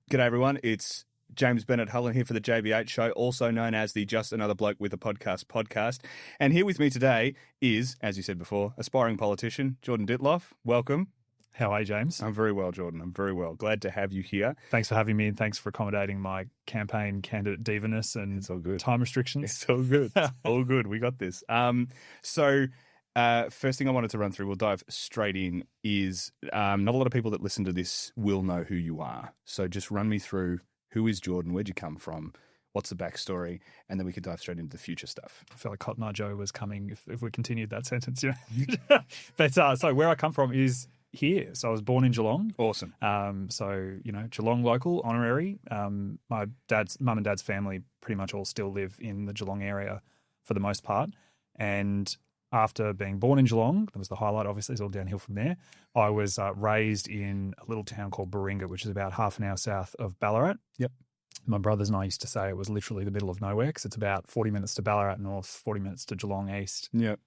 G'day, everyone. It's James Bennett Hullen here for the JB8 Show, also known as the Just Another Bloke with a podcast. And here with me today is, as you said before, aspiring politician, Jordan Dittloff. Welcome. How are you, James? I'm very well, Jordan. I'm very well. Glad to have you here. Thanks for having me, and thanks for accommodating my campaign candidate divaness and It's all good. time restrictions. It's all good. All good. We got this. First thing I wanted to run through, we'll dive straight in, is not a lot of people that listen to this will know who you are. So just run me through, who is Jordan? Where'd you come from? What's the backstory? And then we could dive straight into the future stuff. I feel like Cotton Eye Joe was coming if we continued that sentence. You know? But so where I come from is here. So I was born in Geelong. Awesome. Geelong local, honorary. My mum and dad's family pretty much all still live in the Geelong area for the most part. And after being born in Geelong, that was the highlight, obviously, it's all downhill from there. I was raised in a little town called Baringa, which is about half an hour south of Ballarat. Yep. My brothers and I used to say it was literally the middle of nowhere because it's about 40 minutes to Ballarat North, 40 minutes to Geelong East. Yep.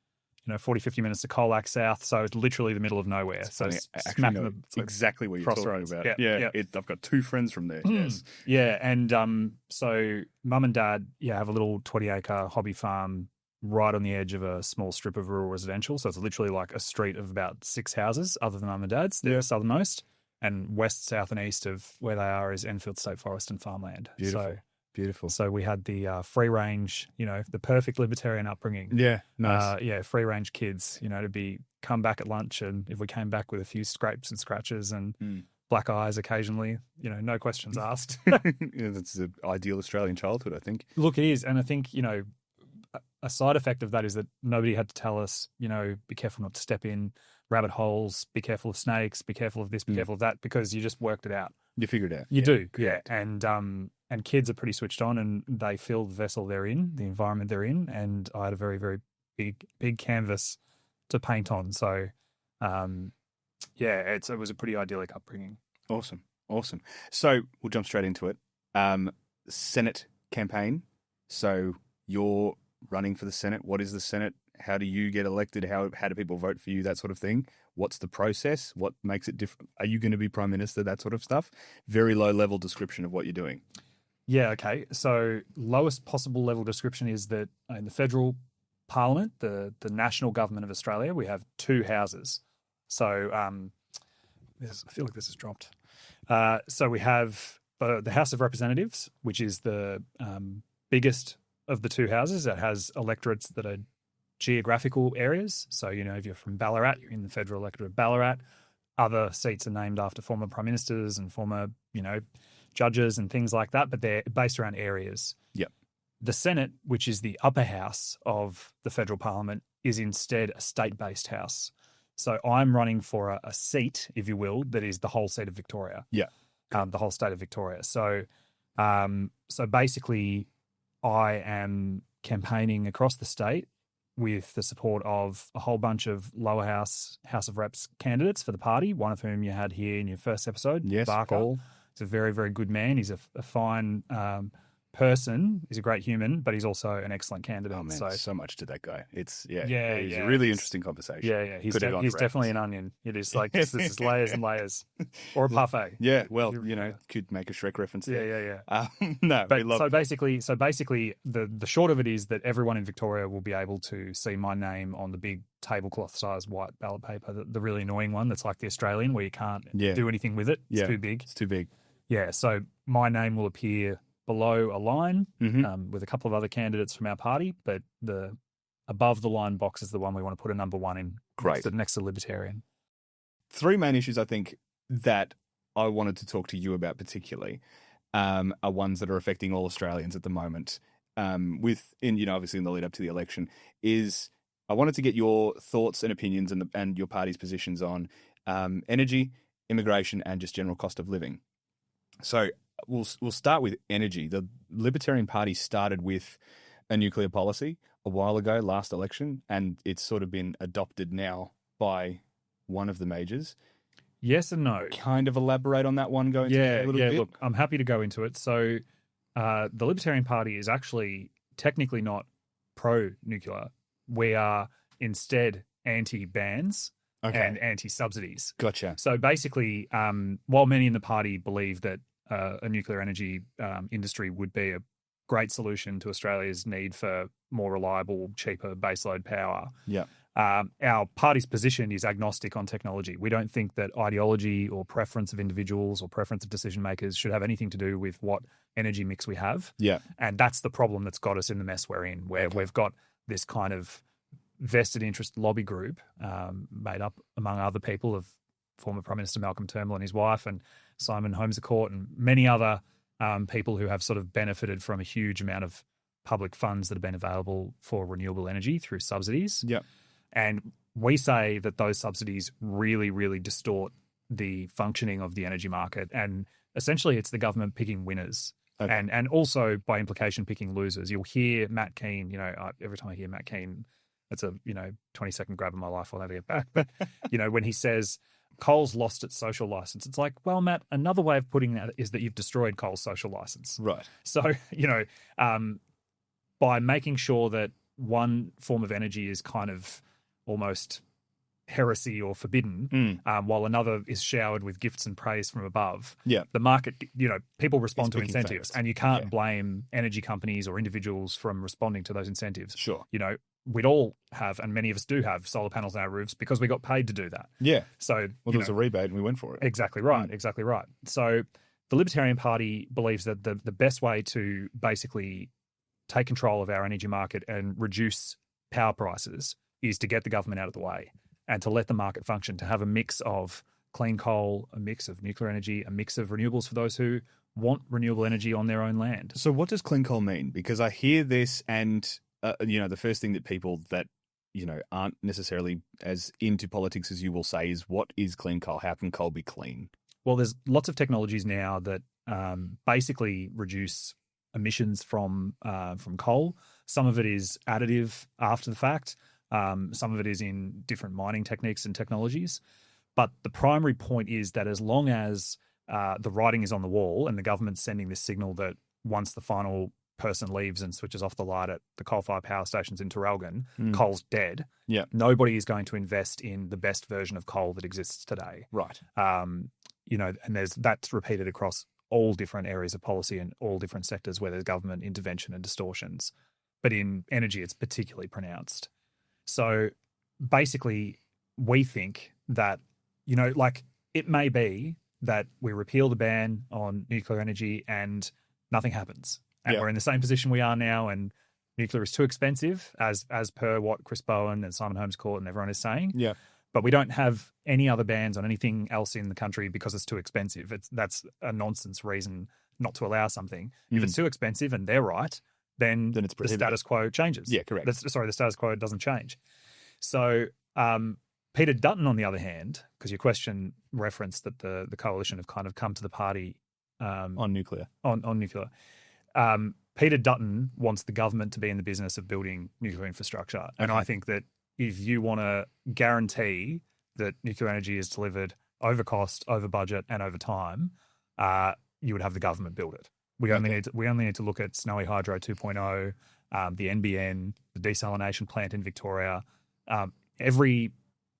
40, 50 minutes to Colac South. So it's literally the middle of nowhere. It's so funny. smack in the exactly what you're talking about. Yeah. I've got two friends from there. Yes. Yeah. And so mum and dad, have a little 20-acre hobby farm right on the edge of a small strip of rural residential. So it's literally like a street of about 6 houses other than mum and dad's. They're southernmost. And west, south and east of where they are is Enfield State Forest and farmland. Beautiful. So we had the free range, the perfect libertarian upbringing. Yeah, nice. Free range kids, to come back at lunch, and if we came back with a few scrapes and scratches and black eyes occasionally, no questions asked. That's the ideal Australian childhood, I think. Look, it is. And I think, a side effect of that is that nobody had to tell us, be careful not to step in rabbit holes, be careful of snakes, be careful of this, be careful of that, because you just worked it out. You figured it out. You do, correct. Yeah. And kids are pretty switched on, and they feel the vessel they're in, the environment they're in, and I had a very, very big canvas to paint on. So, it was a pretty idyllic upbringing. Awesome. So we'll jump straight into it. Senate campaign. So you're running for the Senate. What is the Senate? How do you get elected? How do people vote for you? That sort of thing. What's the process? What makes it different? Are you going to be Prime Minister? That sort of stuff. Very low level description of what you're doing. Yeah, okay. So lowest possible level description is that in the federal parliament, the national government of Australia, we have two houses. So I feel like this has dropped. So we have the House of Representatives, which is the biggest of the two houses. It has electorates that are geographical areas. So, if you're from Ballarat, you're in the federal electorate of Ballarat. Other seats are named after former prime ministers and former, judges and things like that, but they're based around areas. Yep. The Senate, which is the upper house of the federal parliament, is instead a state-based house. So I'm running for a seat, if you will, that is the whole state of Victoria. Yeah. The whole state of Victoria. So basically I am campaigning across the state with the support of a whole bunch of lower House of Reps candidates for the party, one of whom you had here in your first episode, yes, Barker. Paul. He's a very, very good man. He's a fine person. He's a great human, but he's also an excellent candidate. Oh, man, so much to that guy. It's a it's really interesting conversation. Yeah. He's definitely an onion. It is like this is layers and layers, or a parfait. Yeah, well, could make a Shrek reference there. Yeah. So basically, the short of it is that everyone in Victoria will be able to see my name on the big tablecloth-sized white ballot paper, the really annoying one that's like the Australian, where you can't do anything with it. It's too big. It's too big. Yeah, so my name will appear below a line with a couple of other candidates from our party, but the above the line box is the one we want to put a number one in. Great. Next to Libertarian. Three main issues I think that I wanted to talk to you about particularly are ones that are affecting all Australians at the moment. Obviously in the lead up to the election, is I wanted to get your thoughts and opinions and your party's positions on energy, immigration, and just general cost of living. So we'll start with energy. The Libertarian Party started with a nuclear policy a while ago, last election, and it's sort of been adopted now by one of the majors. Yes and no. Kind of elaborate on that one, go into it a little bit. Look, I'm happy to go into it. So the Libertarian Party is actually technically not pro-nuclear. We are instead anti-bans and anti-subsidies. Gotcha. So basically, while many in the party believe that a nuclear energy industry would be a great solution to Australia's need for more reliable, cheaper baseload power. Yeah. Our party's position is agnostic on technology. We don't think that ideology or preference of individuals or preference of decision makers should have anything to do with what energy mix we have. Yeah. And that's the problem that's got us in the mess we're in, where we've got this kind of vested interest lobby group made up, among other people, of former Prime Minister Malcolm Turnbull and his wife and Simon Holmes-A-Court and many other people who have sort of benefited from a huge amount of public funds that have been available for renewable energy through subsidies. Yeah. And we say that those subsidies really, really distort the functioning of the energy market. And essentially it's the government picking winners. Okay. And also by implication picking losers. You'll hear Matt Keane, every time I hear Matt Keane, it's a 20-second grab of my life. I'll never get back. But when he says coal's lost its social license, it's like, well, Matt, another way of putting that is that you've destroyed coal's social license. Right. So by making sure that one form of energy is kind of almost heresy or forbidden, while another is showered with gifts and praise from above. Yeah. The market, people respond to picking incentives, favourites. and you can't blame energy companies or individuals from responding to those incentives. Sure. We'd all have, and many of us do have, solar panels on our roofs because we got paid to do that. Yeah. So there was a rebate and we went for it. Exactly right. Exactly right. So the Libertarian Party believes that the best way to basically take control of our energy market and reduce power prices is to get the government out of the way and to let the market function, to have a mix of clean coal, a mix of nuclear energy, a mix of renewables for those who want renewable energy on their own land. So what does clean coal mean? Because I hear this and, the first thing that people that, aren't necessarily as into politics as you will say is, what is clean coal? How can coal be clean? Well, there's lots of technologies now that basically reduce emissions from coal. Some of it is additive after the fact. Some of it is in different mining techniques and technologies. But the primary point is that as long as the writing is on the wall and the government's sending this signal that once the final person leaves and switches off the light at the coal-fired power stations in Traralgon, coal's dead. Yeah. Nobody is going to invest in the best version of coal that exists today. Right. And that's repeated across all different areas of policy and all different sectors where there's government intervention and distortions. But in energy, it's particularly pronounced. So basically, we think that, it may be that we repeal the ban on nuclear energy and nothing happens. And we're in the same position we are now, and nuclear is too expensive, as per what Chris Bowen and Simon Holmes-A-Court and everyone is saying. Yeah. But we don't have any other bans on anything else in the country because it's too expensive. That's a nonsense reason not to allow something. If it's too expensive and they're right, then it's the status quo changes. Yeah, correct. The status quo doesn't change. So Peter Dutton, on the other hand, because your question referenced that the coalition have kind of come to the party on nuclear. On nuclear. Peter Dutton wants the government to be in the business of building nuclear infrastructure. Okay. And I think that if you want to guarantee that nuclear energy is delivered over cost, over budget, and over time, you would have the government build it. We only need to look at Snowy Hydro 2.0, the NBN, the desalination plant in Victoria, every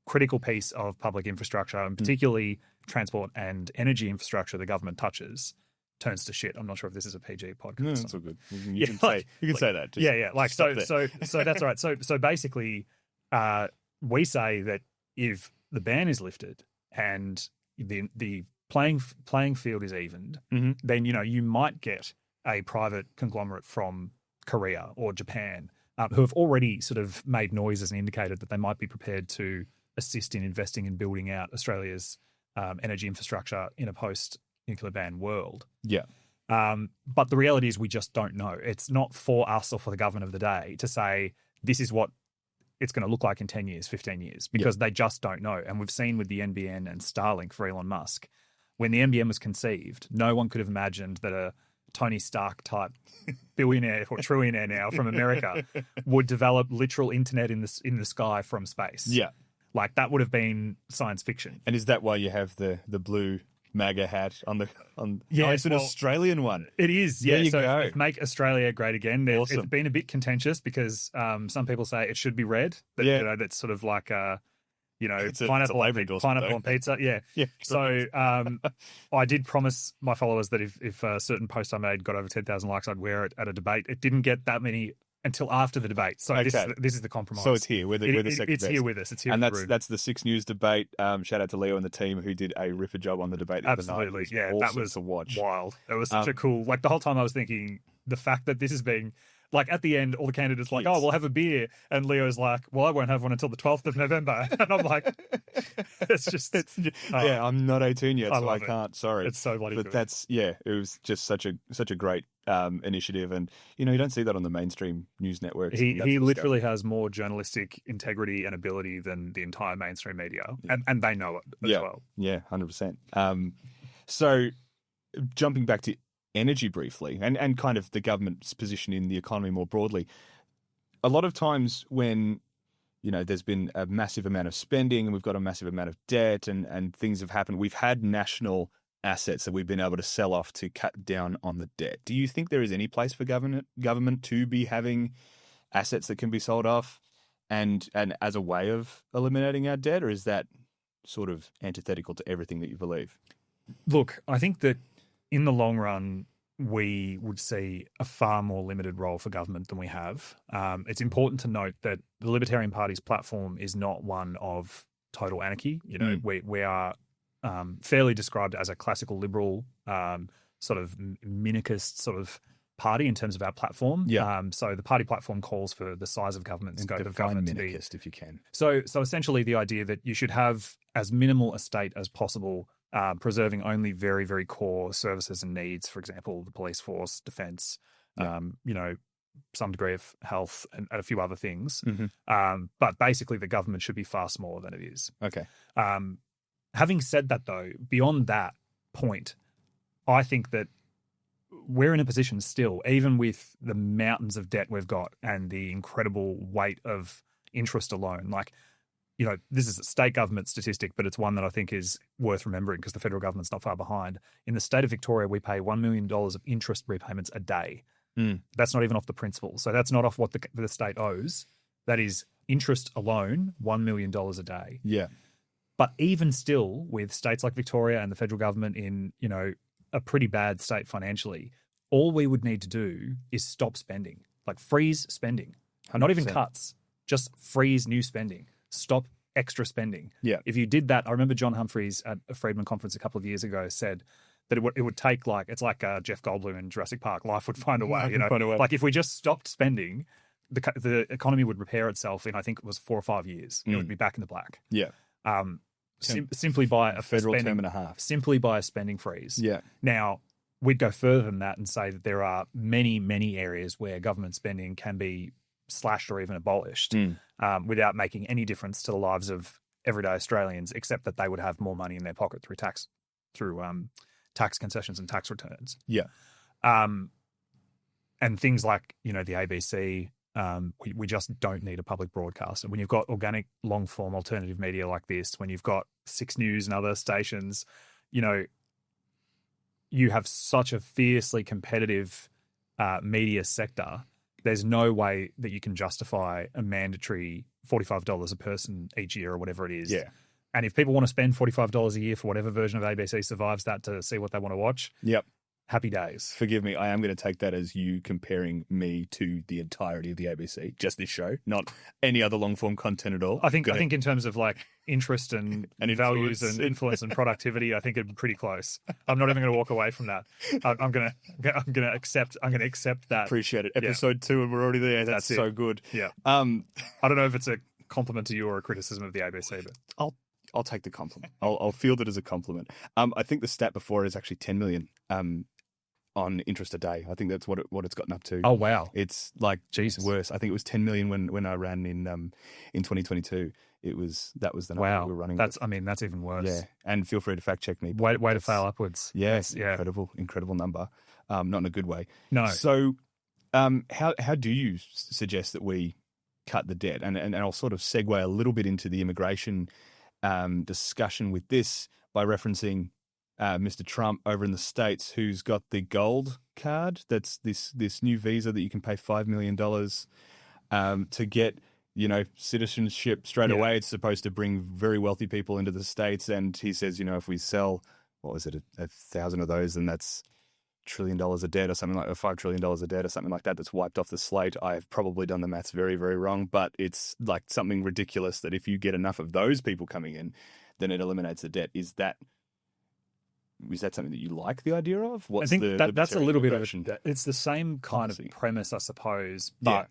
critical piece of public infrastructure, and particularly transport and energy infrastructure the government touches, turns to shit. I'm not sure if this is a PG podcast. No, that's all good. You can say that. So that's all right. So basically, we say that if the ban is lifted and the playing field is evened, then you might get a private conglomerate from Korea or Japan who have already sort of made noises and indicated that they might be prepared to assist in investing in building out Australia's energy infrastructure in a post-nuclear ban world. Yeah. But the reality is we just don't know. It's not for us or for the government of the day to say this is what it's going to look like in 10 years, 15 years, because they just don't know. And we've seen with the NBN and Starlink for Elon Musk, when the NBN was conceived, no one could have imagined that a Tony Stark type billionaire or trillionaire now from America would develop literal internet in the sky from space. Yeah. Like that would have been science fiction. And is that why you have the blue MAGA hat on? It's an Australian one. It is. There you go. Make Australia great again. Awesome. It's been a bit contentious because some people say it should be red. That's sort of like It's a pineapple, Labour endorsement, pineapple though. on pizza. Yeah. Yeah. So I did promise my followers that if a certain post I made got over 10,000 likes, I'd wear it at a debate. It didn't get that many until after the debate. So Okay. this is the compromise. So it's here. We're the second it's best. here with us. It's here And in the room. that's the 6 News debate. Shout out to Leo and the team who did a ripper job on the debate. The other night. Absolutely. It Yeah, awesome that was to watch. wild. It was such a cool, like the whole time I was thinking the fact that this is being, like at the end, all the candidates like, oh, we'll have a beer. And Leo's like, well, I won't have one until the 12th of November. And I'm like, yeah, I'm not 18 yet, so I love it. can't. Sorry. It's so bloody But good. it was just such a great initiative. And, you don't see that on the mainstream news networks. He literally has more journalistic integrity and ability than the entire mainstream media. And they know it as well. Yeah, 100%. So jumping back to energy briefly and kind of the government's position in the economy more broadly, a lot of times when there's been a massive amount of spending and we've got a massive amount of debt and things have happened, we've had national assets that we've been able to sell off to cut down on the debt. Do you think there is any place for government to be having assets that can be sold off and as a way of eliminating our debt, or is that sort of antithetical to everything that you believe? Look, I think that in the long run, we would see a far more limited role for government than we have. It's important to note that the Libertarian Party's platform is not one of total anarchy. We are fairly described as a classical liberal, sort of minarchist sort of party in terms of our platform. Yeah. So the party platform calls for the size of government, And scope of government to be. minarchist, if you can. So essentially the idea that you should have as minimal a state as possible, preserving only very, very core services and needs, for example, the police force, defence, some degree of health and a few other things. Mm-hmm. But basically the government should be far smaller than it is. Okay. Having said that, though, beyond that point, I think that we're in a position still, even with the mountains of debt we've got and the incredible weight of interest alone, this is a state government statistic, but it's one that I think is worth remembering because the federal government's not far behind. In the state of Victoria, we pay $1 million of interest repayments a day. That's not even off the principal. So that's not off what the state owes. That is interest alone, $1 million a day. Yeah. But even still, with states like Victoria and the federal government in, a pretty bad state financially, all we would need to do is stop spending, like freeze spending, 100%. Not even cuts, just freeze new spending, stop extra spending. Yeah. If you did that, I remember John Humphreys at a Friedman conference a couple of years ago said that it would take it's like Jeff Goldblum in Jurassic Park. Life would find a way. Find a way. Like if we just stopped spending, the economy would repair itself in I think it was 4 or 5 years. It would be back in the black. Yeah. Simply by a federal spending, term and a half. Simply by a spending freeze. Yeah. Now, we'd go further than that and say that there are many, many areas where government spending can be slashed or even abolished without making any difference to the lives of everyday Australians, except that they would have more money in their pocket through tax concessions and tax returns. Yeah. And things like, the ABC, we just don't need a public broadcaster. When you've got organic, long-form alternative media like this, when you've got 6 News and other stations, you have such a fiercely competitive media sector. There's no way that you can justify a mandatory $45 a person each year or whatever it is. Yeah. And if people want to spend $45 a year for whatever version of ABC survives that to see what they want to watch, Yep. happy days. Forgive me, I am going to take that as you comparing me to the entirety of the ABC, just this show, not any other long-form content at all. I think in terms of like interest and values and influence and productivity, I think it'd be pretty close. I'm not even going to walk away from that. I'm going to accept that. Appreciate it. Episode 2 and we're already there. That's so it. good. Yeah. I don't know if it's a compliment to you or a criticism of the ABC, but I'll take the compliment. I'll field it as a compliment. I think the stat before is actually 10 million on interest a day. I think that's what it's gotten up to. Oh wow, it's like Jesus worse. I think it was 10 million when I ran in 2022. That was the number we were running. That's even worse. Yeah, and feel free to fact check me. Way to fail upwards. Yes, yeah. Incredible number. Not in a good way. No. So, how do you suggest that we cut the debt? And I'll sort of segue a little bit into the immigration discussion with this by referencing Mr. Trump over in the States, who's got the gold card. That's this new visa that you can pay $5 million to get citizenship straight Yeah. away. It's supposed to bring very wealthy people into the States. And he says, if we sell, what was it, 1,000 of those, then that's $1 trillion of debt or something like, or $5 trillion of debt or something like that. That's wiped off the slate. I have probably done the maths very, very wrong, but it's like something ridiculous that if you get enough of those people coming in, then it eliminates the debt. Is that something that you like the idea of? I think that's a little bit of it's the same kind policy? Of premise, I suppose. But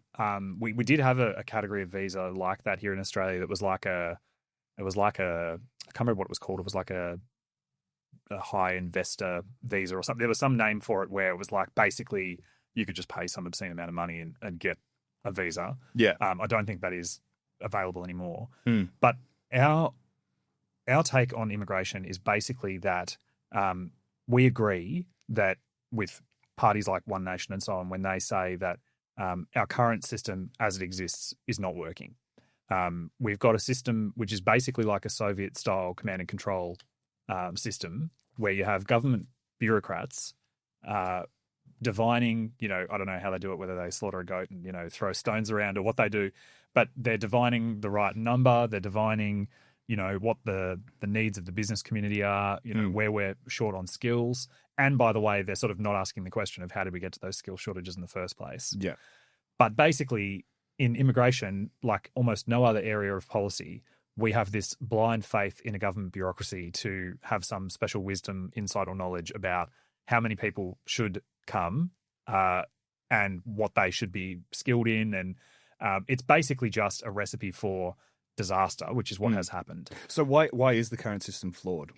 we did have a category of visa like that here in Australia. That was like I can't remember what it was called. It was like a high investor visa or something. There was some name for it where it was like basically you could just pay some obscene amount of money and get a visa. Yeah. I don't think that is available anymore. Mm. But our take on immigration is basically that we agree that with parties like One Nation and so on, when they say that our current system as it exists is not working. We've got a system which is basically like a Soviet-style command and control system where you have government bureaucrats divining, I don't know how they do it, whether they slaughter a goat and, throw stones around or what they do, but they're divining the right number. They're divining what the needs of the business community are, where we're short on skills. And by the way, they're sort of not asking the question of how did we get to those skill shortages in the first place. Yeah. But basically, in immigration, like almost no other area of policy, we have this blind faith in a government bureaucracy to have some special wisdom, insight, or knowledge about how many people should come and what they should be skilled in. And it's basically just a recipe for disaster, which is what has happened. So why is the current system flawed?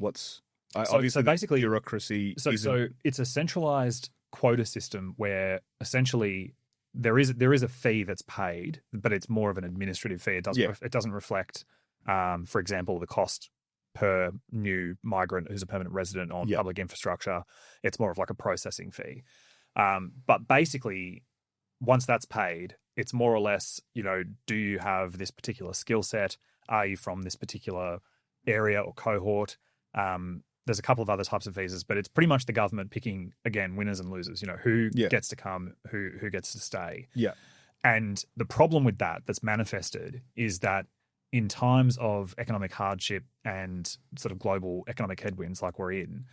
Obviously basically bureaucracy? So it's a centralized quota system where essentially there is a fee that's paid, but it's more of an administrative fee. It doesn't reflect, for example, the cost per new migrant who's a permanent resident on public infrastructure. It's more of like a processing fee. But basically, once that's paid, it's more or less, do you have this particular skill set? Are you from this particular area or cohort? There's a couple of other types of visas, but it's pretty much the government picking, again, winners and losers, who gets to come, who gets to stay. Yeah. And the problem with that's manifested is that in times of economic hardship and sort of global economic headwinds like we're in,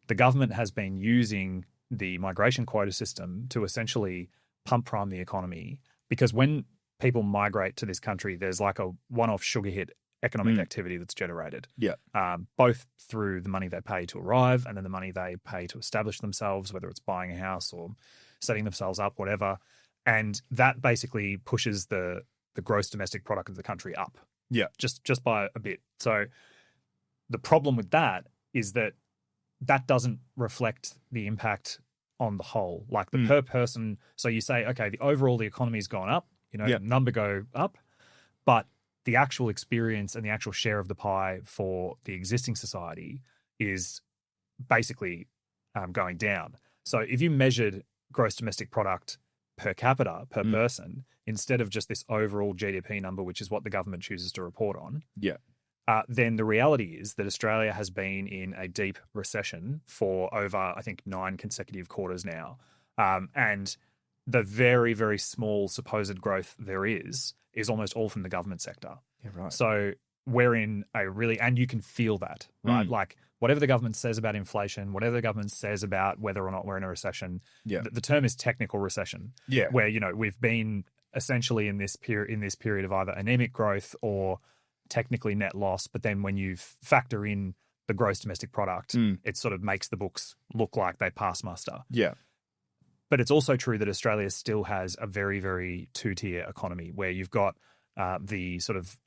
the government has been using the migration quota system to essentially pump prime the economy, because when people migrate to this country, there's like a one-off sugar hit economic activity that's generated. Yeah. Both through the money they pay to arrive and then the money they pay to establish themselves, whether it's buying a house or setting themselves up, whatever. And that basically pushes the gross domestic product of the country up. Yeah. Just by a bit. So the problem with that is that doesn't reflect the impact on the whole, like the per person. So you say, okay, the economy's gone up, number go up, but the actual experience and the actual share of the pie for the existing society is basically going down. So if you measured gross domestic product per capita, per person, instead of just this overall GDP number, which is what the government chooses to report on, then the reality is that Australia has been in a deep recession for over, I think, 9 consecutive quarters now. And the very, very small supposed growth there is almost all from the government sector. Yeah, right. So we're in and you can feel that, right? Like whatever the government says about inflation, whatever the government says about whether or not we're in a recession, the term is technical recession. Yeah. Where, we've been essentially in this period of either anemic growth or technically net loss, but then when you factor in the gross domestic product, it sort of makes the books look like they pass muster. Yeah. But it's also true that Australia still has a very, very two-tier economy where you've got the sort of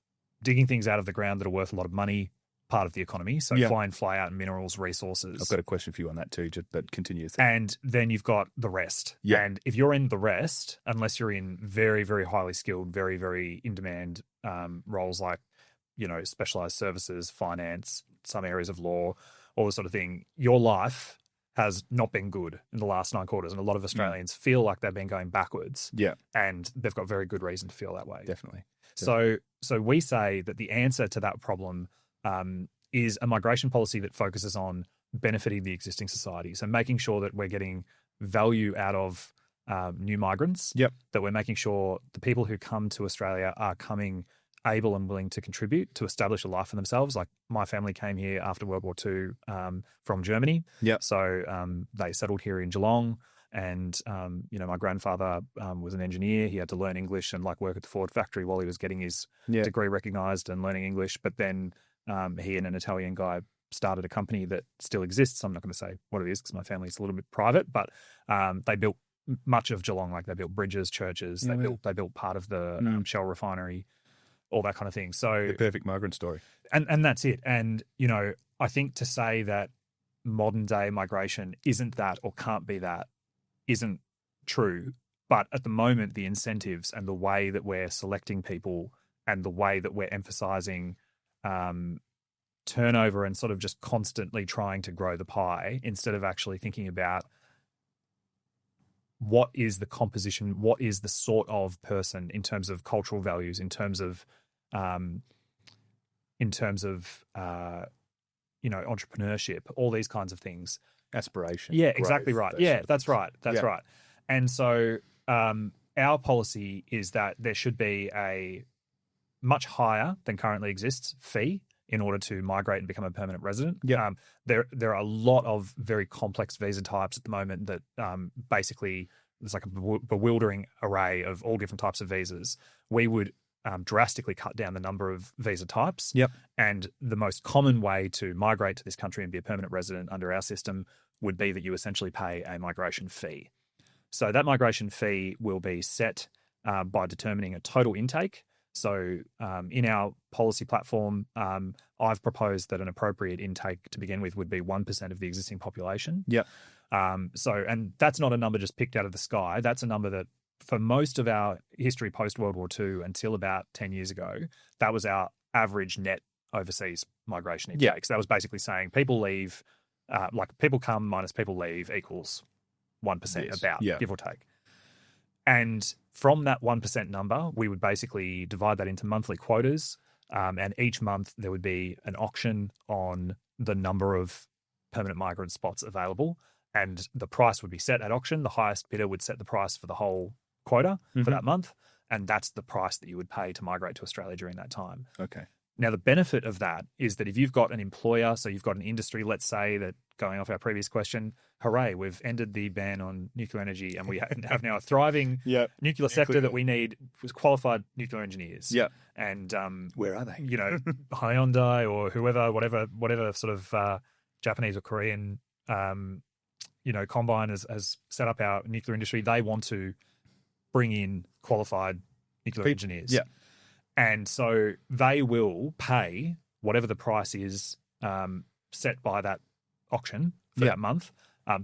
digging things out of the ground that are worth a lot of money part of the economy. So fly in, fly out minerals, resources. I've got a question for you on that too, but continue. And then you've got the rest. Yeah. And if you're in the rest, unless you're in very, very highly skilled, very, very in-demand roles like, specialized services, finance, some areas of law, all this sort of thing, your life has not been good in the last 9 quarters. And a lot of Australians feel like they've been going backwards. Yeah. And they've got very good reason to feel that way. Definitely. So we say that the answer to that problem is a migration policy that focuses on benefiting the existing society. So making sure that we're getting value out of new migrants. Yep. That we're making sure the people who come to Australia are coming able and willing to contribute to establish a life for themselves. Like my family came here after World War II from Germany. Yep. So they settled here in Geelong. And, my grandfather was an engineer. He had to learn English and work at the Ford factory while he was getting his degree recognised and learning English. But then he and an Italian guy started a company that still exists. I'm not going to say what it is because my family's a little bit private, but they built much of Geelong. They built bridges, churches. They built part of the Shell refinery, all that kind of thing. So the perfect migrant story. And that's it. And, I think to say that modern day migration isn't that or can't be that isn't true. But at the moment, the incentives and the way that we're selecting people and the way that we're emphasizing turnover and sort of just constantly trying to grow the pie instead of actually thinking about what is the composition, what is the sort of person in terms of cultural values, in terms of entrepreneurship, all these kinds of things. Aspiration. Yeah, growth, exactly right. Yeah, that's right. That's right. And so our policy is that there should be a much higher than currently exists fee in order to migrate and become a permanent resident. Yeah. There are a lot of very complex visa types at the moment that basically there's a bewildering array of all different types of visas. We would drastically cut down the number of visa types. Yep. And the most common way to migrate to this country and be a permanent resident under our system would be that you essentially pay a migration fee. So that migration fee will be set by determining a total intake. So in our policy platform, I've proposed that an appropriate intake to begin with would be 1% of the existing population. Yep. And that's not a number just picked out of the sky. That's a number that for most of our history post-World War II until about 10 years ago, that was our average net overseas migration intake. Yeah. So that was basically saying people leave, people come minus people leave equals 1% give or take. And from that 1% number, we would basically divide that into monthly quotas. And each month there would be an auction on the number of permanent migrant spots available. And the price would be set at auction. The highest bidder would set the price for the whole quota for that month. And that's the price that you would pay to migrate to Australia during that time. Okay. Now, the benefit of that is that if you've got an employer, so you've got an industry, let's say that going off our previous question, hooray, we've ended the ban on nuclear energy and we have now a thriving nuclear sector that we need qualified nuclear engineers. Yeah. And where are they? Hyundai or whoever, whatever sort of Japanese or Korean combine has set up our nuclear industry. They want to bring in qualified nuclear engineers. Yeah. And so they will pay whatever the price is set by that auction for that month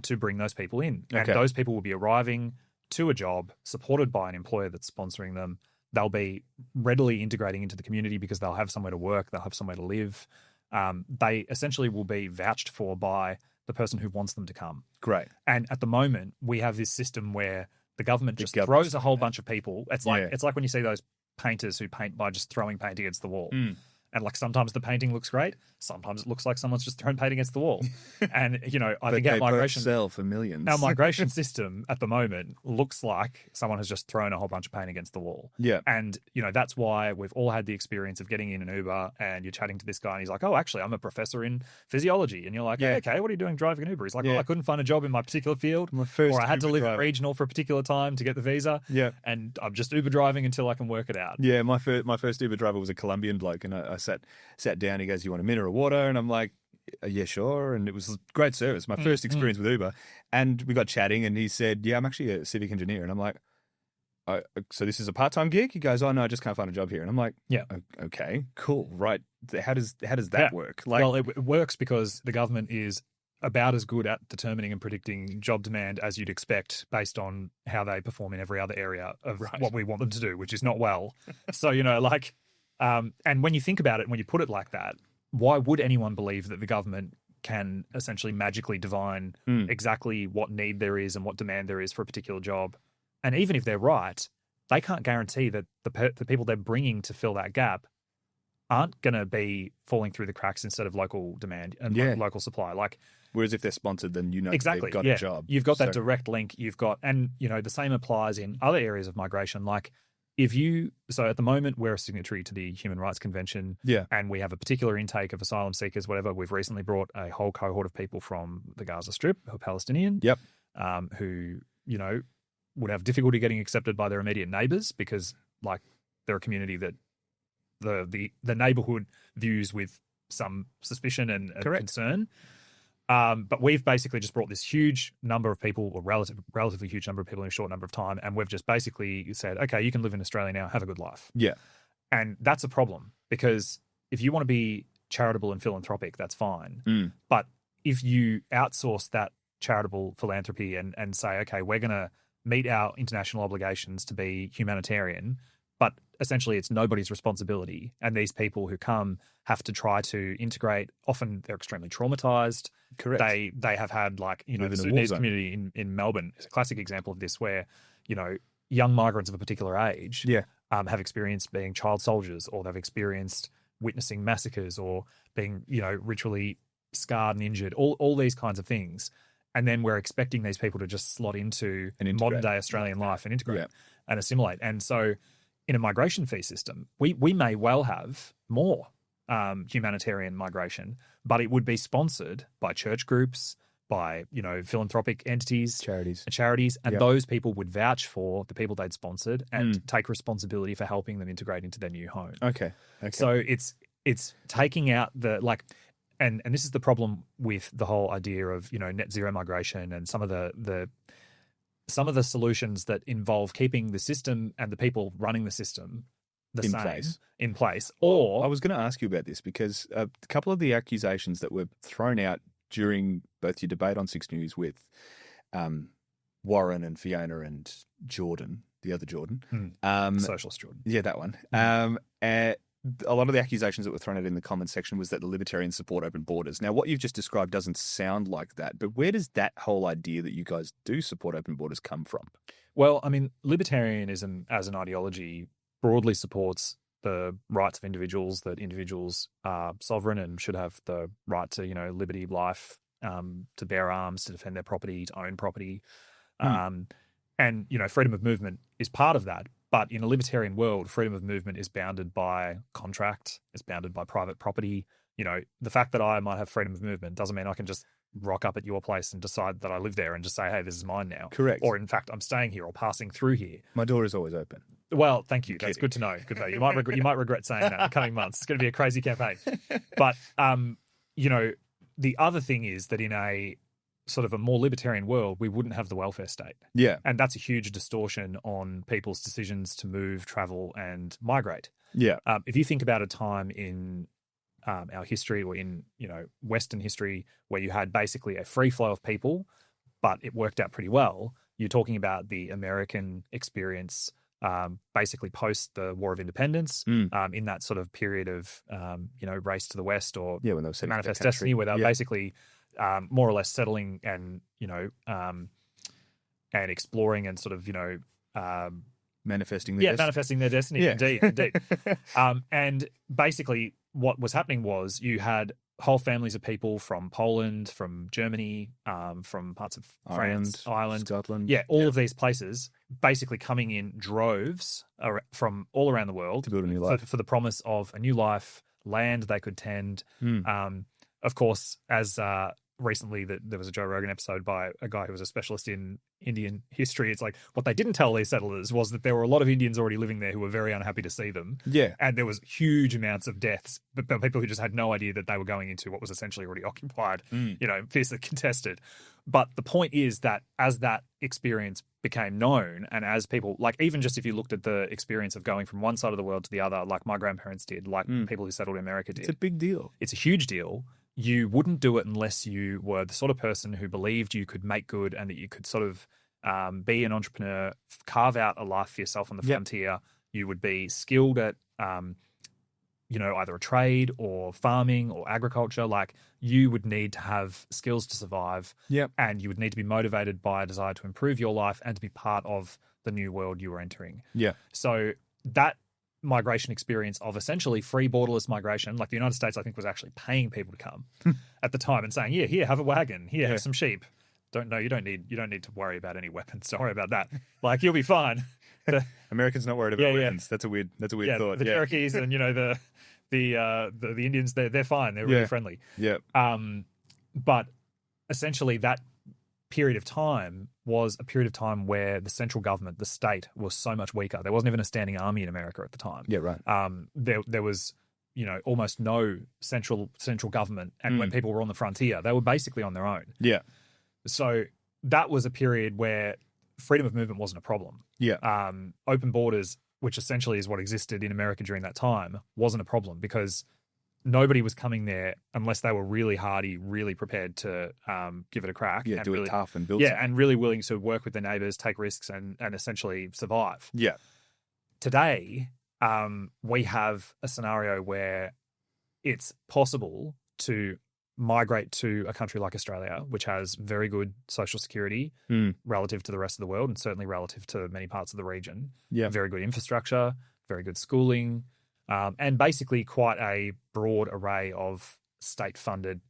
to bring those people in. And those people will be arriving to a job supported by an employer that's sponsoring them. They'll be readily integrating into the community because they'll have somewhere to work, they'll have somewhere to live. They essentially will be vouched for by the person who wants them to come. Great. And at the moment, we have this system where the government just throws a whole bunch of people. It's like when you see those painters who paint by just throwing paint against the wall. And sometimes the painting looks great. Sometimes it looks like someone's just thrown paint against the wall. And, I think our migration sell for millions. Our migration system at the moment looks like someone has just thrown a whole bunch of paint against the wall. Yeah. And, that's why we've all had the experience of getting in an Uber and you're chatting to this guy and he's like, oh, actually, I'm a professor in physiology. And you're like, okay, what are you doing driving an Uber? He's like, well, I couldn't find a job in my particular field. Or I had to live regional for a particular time to get the visa. Yeah. And I'm just Uber driving until I can work it out. Yeah, my first Uber driver was a Colombian bloke, and I sat down. He goes, "You want a mineral water?" And I'm like, "Yeah, sure." And it was great service. My first experience with Uber, and we got chatting, and he said, "Yeah, I'm actually a civic engineer." And I'm like, "So this is a part-time gig?" He goes, "Oh no, I just can't find a job here." And I'm like, "Yeah, okay, cool, right? How does that work?" Well, it works because the government is about as good at determining and predicting job demand as you'd expect based on how they perform in every other area of what we want them to do, which is not well. So, and when you think about it, when you put it like that, why would anyone believe that the government can essentially magically divine exactly what need there is and what demand there is for a particular job? And even if they're right, they can't guarantee that the people they're bringing to fill that gap aren't going to be falling through the cracks instead of local demand and local supply. Like, whereas if they're sponsored, then exactly, they've got a job. You've got that direct link. You've got, and the same applies in other areas of migration. Like so at the moment we're a signatory to the Human Rights Convention, and we have a particular intake of asylum seekers, whatever. We've recently brought a whole cohort of people from the Gaza Strip who are Palestinian, who, would have difficulty getting accepted by their immediate neighbours because, like, they're a community that the neighbourhood views with some suspicion and concern. But we've basically just brought this huge number of people, or relatively huge number of people in a short number of time, and we've just basically said, okay, you can live in Australia now, have a good life. Yeah. And that's a problem, because if you want to be charitable and philanthropic, that's fine. But if you outsource that charitable philanthropy and say, okay, we're going to meet our international obligations to be humanitarian, but essentially it's nobody's responsibility, and these people who come have to try to integrate. Often they're extremely traumatized. Correct. They have had, like, the Sudanese community in Melbourne is a classic example of this, where, young migrants of a particular age have experienced being child soldiers, or they've experienced witnessing massacres, or being, ritually scarred and injured, all these kinds of things. And then we're expecting these people to just slot into modern day Australian life and integrate and assimilate. And so in a migration fee system, we may well have more humanitarian migration, but it would be sponsored by church groups, by, philanthropic entities, charities, and those people would vouch for the people they'd sponsored and take responsibility for helping them integrate into their new home. Okay. So it's taking out the, like, and this is the problem with the whole idea of, net zero migration and some of the solutions that involve keeping the system and the people running the system in place. Or I was going to ask you about this, because a couple of the accusations that were thrown out during both your debate on 6 News with Warren and Fiona and Jordan, the other Jordan, Socialist Jordan, that one. A lot of the accusations that were thrown out in the comments section was that the Libertarians support open borders. Now, what you've just described doesn't sound like that, but where does that whole idea that you guys do support open borders come from? Well, I mean, libertarianism as an ideology broadly supports the rights of individuals, that individuals are sovereign and should have the right to, liberty, life, to bear arms, to defend their property, to own property. And, freedom of movement is part of that. But in a libertarian world, freedom of movement is bounded by contract, it's bounded by private property. The fact that I might have freedom of movement doesn't mean I can just rock up at your place and decide that I live there and just say, hey, this is mine now. Correct. Or in fact, I'm staying here or passing through here. My door is always open. Well, thank you. That's good to know. Good to know. You might regret saying that in the coming months. It's going to be a crazy campaign. But, the other thing is that in a sort of a more libertarian world, we wouldn't have the welfare state. Yeah. And that's a huge distortion on people's decisions to move, travel, and migrate. Yeah. If you think about a time in our history, or in, Western history, where you had basically a free flow of people, but it worked out pretty well, you're talking about the American experience, basically post the War of Independence, in that sort of period of, race to the West, or when they were Manifest Destiny, where they were basically more or less settling and, and exploring and sort of, manifesting their manifesting their destiny. Indeed. And basically what was happening was you had whole families of people from Poland, from Germany, from parts of France, Ireland, Scotland. All of these places basically coming in droves from all around the world to build a new life for the promise of a new life, land they could tend. Of course, as recently that there was a Joe Rogan episode by a guy who was a specialist in Indian history. It's like, what they didn't tell these settlers was that there were a lot of Indians already living there who were very unhappy to see them. Yeah. And there was huge amounts of deaths, but people who just had no idea that they were going into what was essentially already occupied, fiercely contested. But the point is that as that experience became known, and as people, like, even just if you looked at the experience of going from one side of the world to the other, like my grandparents did, like people who settled in America did. It's a big deal. It's a huge deal. You wouldn't do it unless you were the sort of person who believed you could make good and that you could sort of be an entrepreneur, carve out a life for yourself on the frontier. You would be skilled at, either a trade or farming or agriculture. Like, you would need to have skills to survive. And you would need to be motivated by a desire to improve your life and to be part of the new world you were entering. So that migration experience of essentially free borderless migration. Like the United States, I think, was actually paying people to come at the time and saying, "Yeah, here, have a wagon. Here, have some sheep. You don't need to worry about any weapons. Don't worry about that. Like you'll be fine." Americans not worried about weapons. That's a weird thought. The Cherokees and the Indians, they're fine. They're really friendly. Yeah. But essentially that period of time was a period of time where the central government, the state, was so much weaker. There wasn't even a standing army in America at the time. Yeah, right. There was, almost no central government, and when people were on the frontier, they were basically on their own. Yeah. So that was a period where freedom of movement wasn't a problem. Yeah. Open borders, which essentially is what existed in America during that time, wasn't a problem because nobody was coming there unless they were really hardy, really prepared to give it a crack. Yeah, and do really, it tough and build Yeah, something. and really willing to work with their neighbours, take risks, and essentially survive. Yeah. Today, we have a scenario where it's possible to migrate to a country like Australia, which has very good social security relative to the rest of the world and certainly relative to many parts of the region. Yeah. Very good infrastructure, very good schooling, and basically quite a broad array of state-funded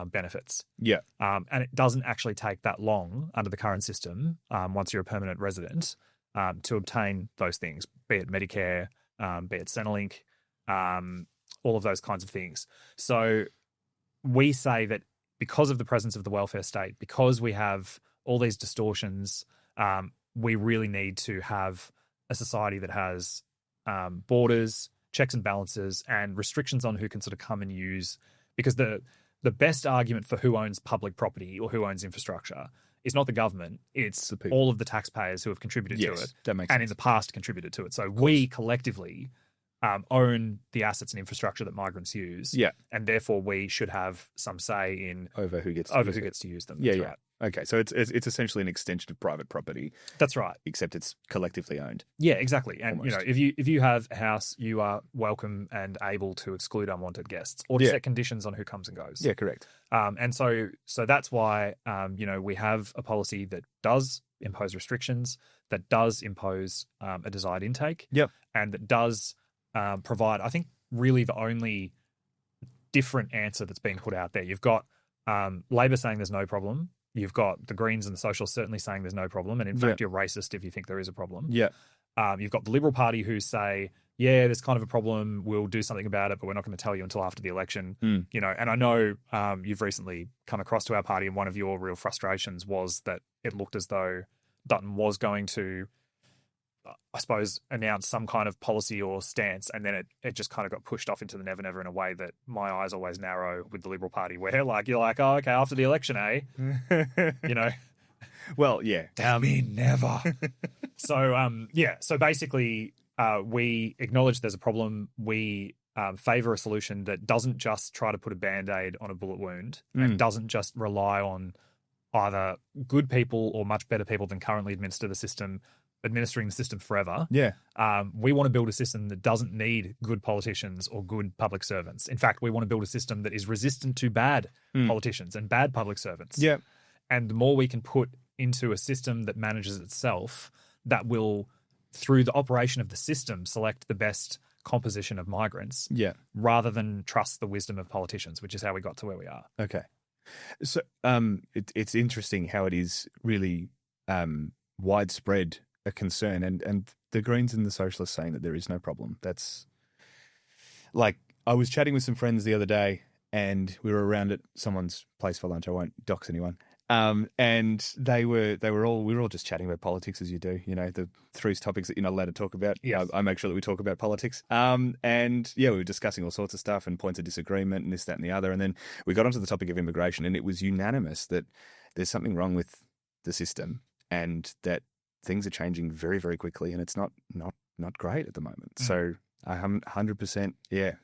benefits. Yeah. And it doesn't actually take that long under the current system, once you're a permanent resident, to obtain those things, be it Medicare, be it Centrelink, all of those kinds of things. So we say that because of the presence of the welfare state, because we have all these distortions, we really need to have a society that has borders, checks and balances, and restrictions on who can sort of come and use. Because the best argument for who owns public property or who owns infrastructure is not the government, it's all of the taxpayers who have contributed to it that makes and sense. in the past contributed to it. So we collectively own the assets and infrastructure that migrants use. Yeah. And therefore we should have some say in over who gets to use them. Yeah, That's yeah. right. Okay, so it's essentially an extension of private property. That's right. Except it's collectively owned. Yeah, exactly. And Almost. if you have a house, you are welcome and able to exclude unwanted guests or to set conditions on who comes and goes. Yeah, correct. And so that's why we have a policy that does impose restrictions, that does impose a desired intake, and that does provide, I think, really the only different answer that's being put out there. You've got Labor saying there's no problem. You've got the Greens and the Socialists certainly saying there's no problem. And in fact, you're racist if you think there is a problem. Yeah. You've got the Liberal Party who say, yeah, there's kind of a problem. We'll do something about it, but we're not going to tell you until after the election. And I know you've recently come across to our party, and one of your real frustrations was that it looked as though Dutton was going to, I suppose, announce some kind of policy or stance, and then it just kind of got pushed off into the never never in a way that my eyes always narrow with the Liberal Party, where you're like, oh, okay, after the election, eh? Well, yeah. Tell me never. So basically, we acknowledge there's a problem. We favour a solution that doesn't just try to put a Band-Aid on a bullet wound and doesn't just rely on either good people or much better people than currently administering the system forever. Yeah. We want to build a system that doesn't need good politicians or good public servants. In fact, we want to build a system that is resistant to bad politicians and bad public servants. Yeah. And the more we can put into a system that manages itself, that will, through the operation of the system, select the best composition of migrants, rather than trust the wisdom of politicians, which is how we got to where we are. Okay. So it's interesting how it is really widespread a concern, and the Greens and the Socialists saying that there is no problem. That's like, I was chatting with some friends the other day, and we were around at someone's place for lunch. I won't dox anyone. And we were all just chatting about politics, as you do, the three topics that you're not allowed to talk about. Yes. I make sure that we talk about politics. And we were discussing all sorts of stuff and points of disagreement and this, that, and the other. And then we got onto the topic of immigration, and it was unanimous that there's something wrong with the system and that things are changing very, very quickly, and it's not great at the moment. So I 100%,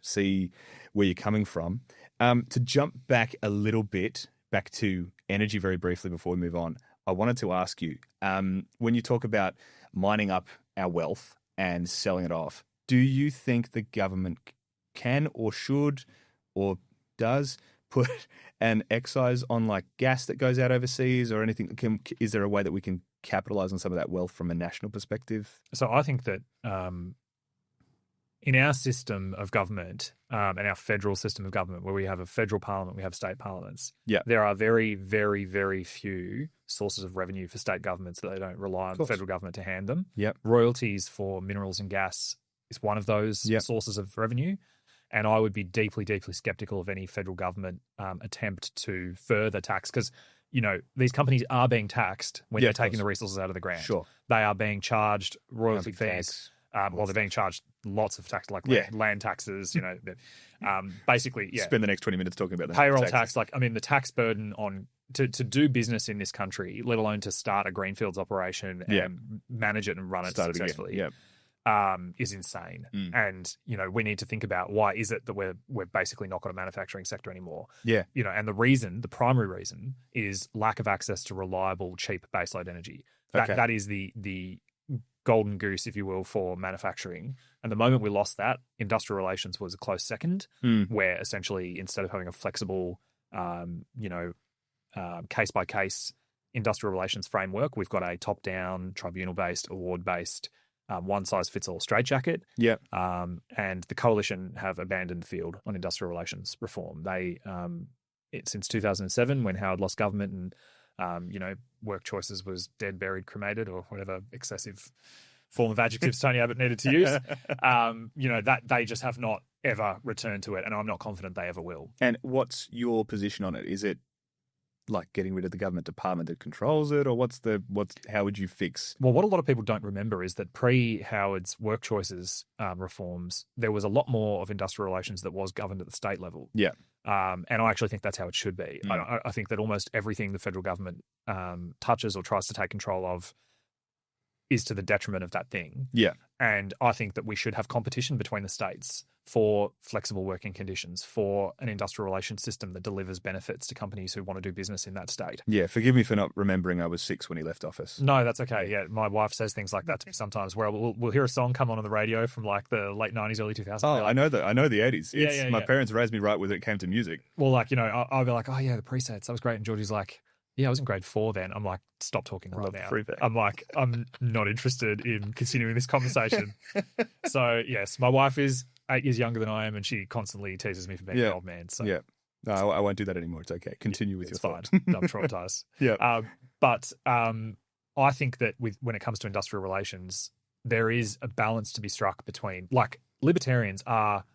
see where you're coming from. To jump back a little bit, back to energy very briefly before we move on, I wanted to ask you, when you talk about mining up our wealth and selling it off, do you think the government can or should or does put an excise on like gas that goes out overseas or anything? Is there a way that we can capitalize on some of that wealth from a national perspective? So I think that in our system of government and our federal system of government, where we have a federal parliament, we have state parliaments, there are very, very, very few sources of revenue for state governments that they don't rely on the federal government to hand them. Royalties for minerals and gas is one of those sources of revenue. And I would be deeply, deeply skeptical of any federal government attempt to further tax, because, you know, these companies are being taxed when they're taking the resources out of the ground. They are being charged royalty fees. Well, they're being charged lots of tax, like land taxes, you know, basically, Spend the next 20 minutes talking about the payroll tax. Like, I mean, the tax burden on to do business in this country, let alone to start a greenfields operation and manage it and run it successfully, is insane. And, you know, we need to think about why is it that we're basically not got a manufacturing sector anymore. You know, and the primary reason is lack of access to reliable, cheap baseload energy. That is the golden goose, if you will, for manufacturing. And the moment we lost that, industrial relations was a close second, where essentially instead of having a flexible, case-by-case industrial relations framework, we've got a top-down, tribunal-based, award-based, one-size-fits-all straitjacket. And the coalition have abandoned the field on industrial relations reform. They, since 2007, when Howard lost government and work choices was dead, buried, cremated, or whatever excessive form of adjectives Tony Abbott needed to use, that they just have not ever returned to it, and I'm not confident they ever will. And what's your position on it? Is it like getting rid of the government department that controls it, or how would you fix? Well, what a lot of people don't remember is that pre-Howard's work choices reforms, there was a lot more of industrial relations that was governed at the state level. And I actually think that's how it should be. I think that almost everything the federal government touches or tries to take control of is to the detriment of that thing. And I think that we should have competition between the states for flexible working conditions, for an industrial relations system that delivers benefits to companies who want to do business in that state. Forgive me for not remembering I was 6 when he left office. No, that's okay. Yeah, my wife says things like that to me sometimes, where we'll hear a song come on the radio from like the late 90s, early 2000s. Oh, I know the 80s. My parents raised me right when it came to music. Well, like, I'll be like, oh yeah, the presets, that was great. And Georgie's like, yeah, I was in grade 4 then. I'm like, stop talking right now. I'm like, I'm not interested in continuing this conversation. So, yes, my wife is 8 years younger than I am, and she constantly teases me for being an old man. So. No, I won't do that anymore. It's okay. Continue with your thought. It's fine. I'm traumatized. But I think that when it comes to industrial relations, there is a balance to be struck between, like, libertarians are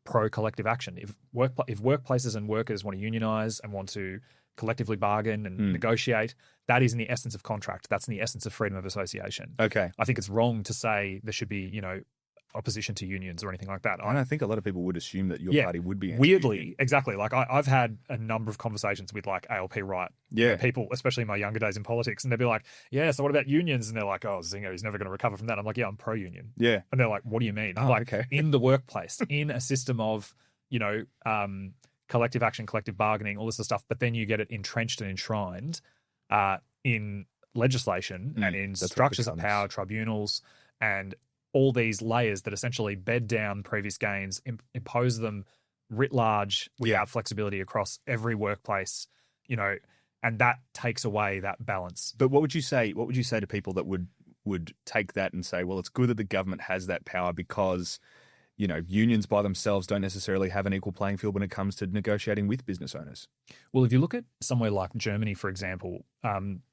pro-collective action. If workplaces and workers want to unionize and want to collectively bargain and negotiate, that is in the essence of contract. That's in the essence of freedom of association. Okay. I think it's wrong to say there should be, opposition to unions or anything like that. And I think a lot of people would assume that your party would be weirdly, exactly. Like I've had a number of conversations with like ALP right people, especially in my younger days in politics, and they'd be like, "Yeah, so what about unions?" And they're like, "Oh, Zingo, he's never going to recover from that." I'm like, "Yeah, I'm pro-union." Yeah, and they're like, "What do you mean?" I'm like, in the workplace, in a system of collective action, collective bargaining, all this sort of stuff, but then you get it entrenched and enshrined in legislation and in structures of power, tribunals, and all these layers that essentially bed down previous gains, impose them writ large without flexibility across every workplace, and that takes away that balance. But what would you say to people that would take that and say, well, it's good that the government has that power because, unions by themselves don't necessarily have an equal playing field when it comes to negotiating with business owners? Well, if you look at somewhere like Germany, for example,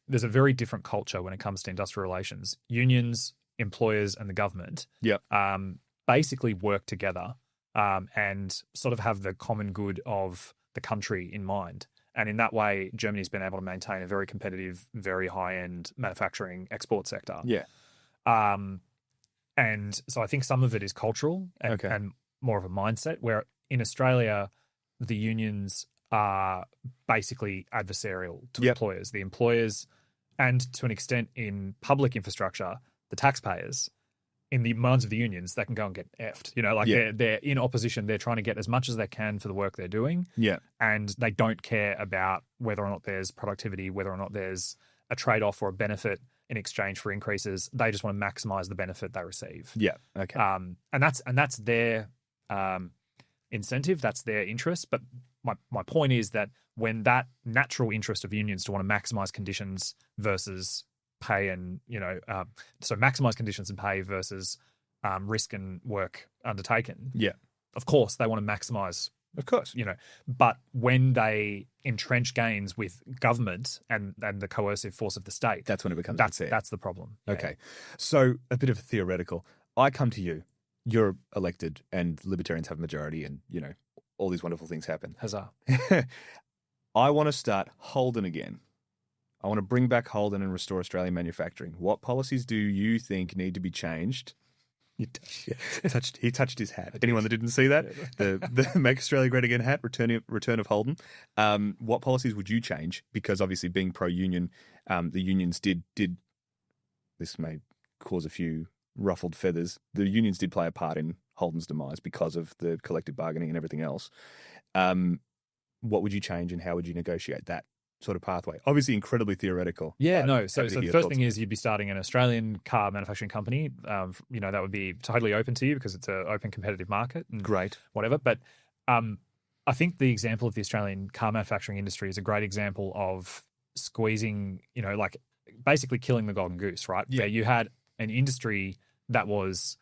there's a very different culture when it comes to industrial relations. Unions, employers, and the government basically work together and sort of have the common good of the country in mind. And in that way, Germany's been able to maintain a very competitive, very high-end manufacturing export sector. And so I think some of it is cultural and more of a mindset, where in Australia, the unions are basically adversarial to employers. The employers, and to an extent in public infrastructure, the taxpayers, in the minds of the unions, they can go and get effed. They're in opposition. They're trying to get as much as they can for the work they're doing. And they don't care about whether or not there's productivity, whether or not there's a trade-off or a benefit in exchange for increases. They just want to maximize the benefit they receive. And that's their incentive. That's their interest. But my point is that when that natural interest of unions to want to maximize conditions versus pay and, so maximize conditions and pay versus risk and work undertaken. Yeah. Of course, they want to maximize, Of course. but when they entrench gains with government and the coercive force of the state, That's when it becomes unfair. that's the problem. Yeah. Okay. So a bit of a theoretical. I come to you. You're elected and libertarians have a majority and, all these wonderful things happen. Huzzah. I want to start Holden again. I want to bring back Holden and restore Australian manufacturing. What policies do you think need to be changed? He touched his hat. Anyone that didn't see that, the Make Australia Great Again hat, return of Holden. What policies would you change? Because obviously, being pro-union, the unions did. This may cause a few ruffled feathers. The unions did play a part in Holden's demise because of the collective bargaining and everything else. What would you change, and how would you negotiate that sort of pathway? Obviously, incredibly theoretical. Yeah, no. So the first thing is you'd be starting an Australian car manufacturing company. That would be totally open to you because it's an open competitive market. And Great. Whatever. But I think the example of the Australian car manufacturing industry is a great example of squeezing, basically killing the golden goose, right? Yeah. Where you had an industry that was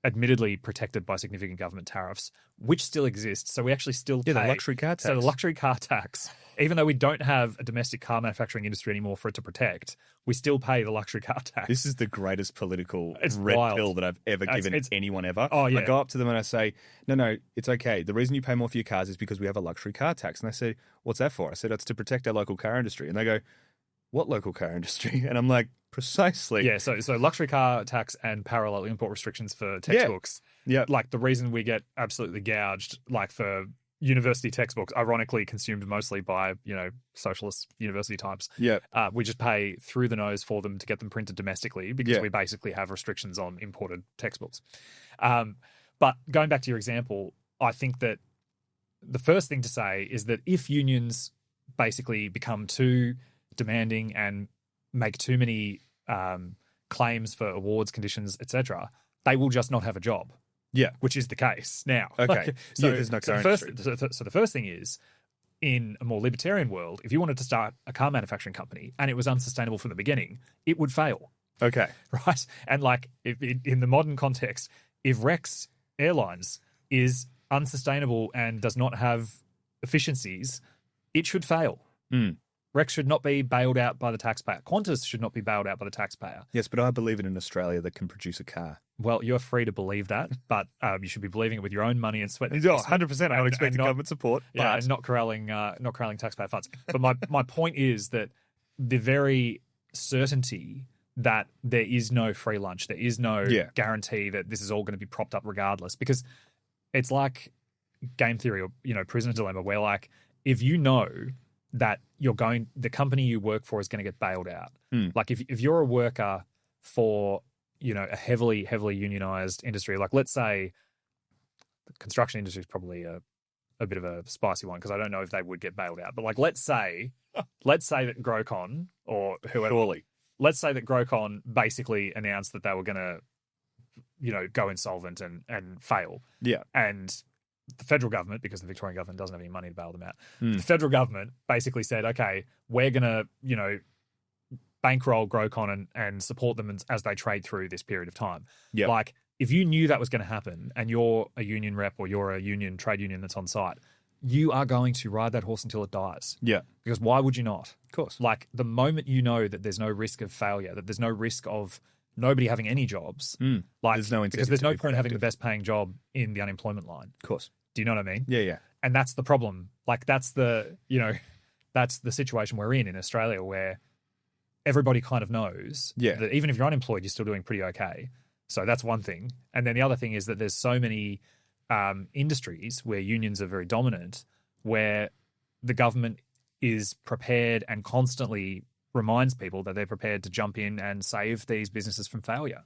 admittedly protected by significant government tariffs, which still exists. So we actually still pay. The luxury car tax. So the luxury car tax, even though we don't have a domestic car manufacturing industry anymore for it to protect, we still pay the luxury car tax. This is the greatest political red wild. pill that I've ever given anyone ever. Oh, yeah. I go up to them and I say, no, it's okay. The reason you pay more for your cars is because we have a luxury car tax. And they say, what's that for? I said, it's to protect our local car industry. And they go, what local car industry? And I'm like, precisely. Yeah, so luxury car tax and parallel import restrictions for textbooks. Yeah. Like the reason we get absolutely gouged, like for university textbooks, ironically consumed mostly by, socialist university types. Yeah. We just pay through the nose for them to get them printed domestically because we basically have restrictions on imported textbooks. But going back to your example, I think that the first thing to say is that if unions basically become too demanding and make too many claims for awards, conditions, etc., they will just not have a job. Yeah, which is the case now. Okay, there's no car industry. So the first thing is, in a more libertarian world, if you wanted to start a car manufacturing company and it was unsustainable from the beginning, it would fail. Okay, right? And if in the modern context, if Rex Airlines is unsustainable and does not have efficiencies, it should fail. Rex should not be bailed out by the taxpayer. Qantas should not be bailed out by the taxpayer. Yes, but I believe in an Australia that can produce a car. Well, you're free to believe that, but you should be believing it with your own money and sweat. 100%. I don't expect government support. Yeah, and not corralling taxpayer funds. But my point is that the very certainty that there is no free lunch, there is no guarantee that this is all going to be propped up regardless, because it's like game theory or prisoner dilemma, where if you know that the company you work for is going to get bailed out. Like if you're a worker for, a heavily unionized industry, like let's say the construction industry is probably a bit of a spicy one because I don't know if they would get bailed out. But let's say that Grocon or whoever, surely, let's say that Grocon basically announced that they were going to, go insolvent and fail. Yeah. And the federal government, because the Victorian government doesn't have any money to bail them out, the federal government basically said, okay, we're going to, bankroll Grocon and support them as they trade through this period of time. Yeah. If you knew that was going to happen and you're a union rep or you're a trade union that's on site, you are going to ride that horse until it dies. Yeah. Because why would you not? Of course. The moment you know that there's no risk of failure, that there's no risk of nobody having any jobs, there's no incentive, because there's no point having the best paying job in the unemployment line. Of course. Do you know what I mean? Yeah, yeah. And that's the problem. That's the situation we're in Australia, where everybody kind of knows that even if you're unemployed, you're still doing pretty okay. So that's one thing. And then the other thing is that there's so many industries where unions are very dominant, where the government is prepared and constantly reminds people that they're prepared to jump in and save these businesses from failure.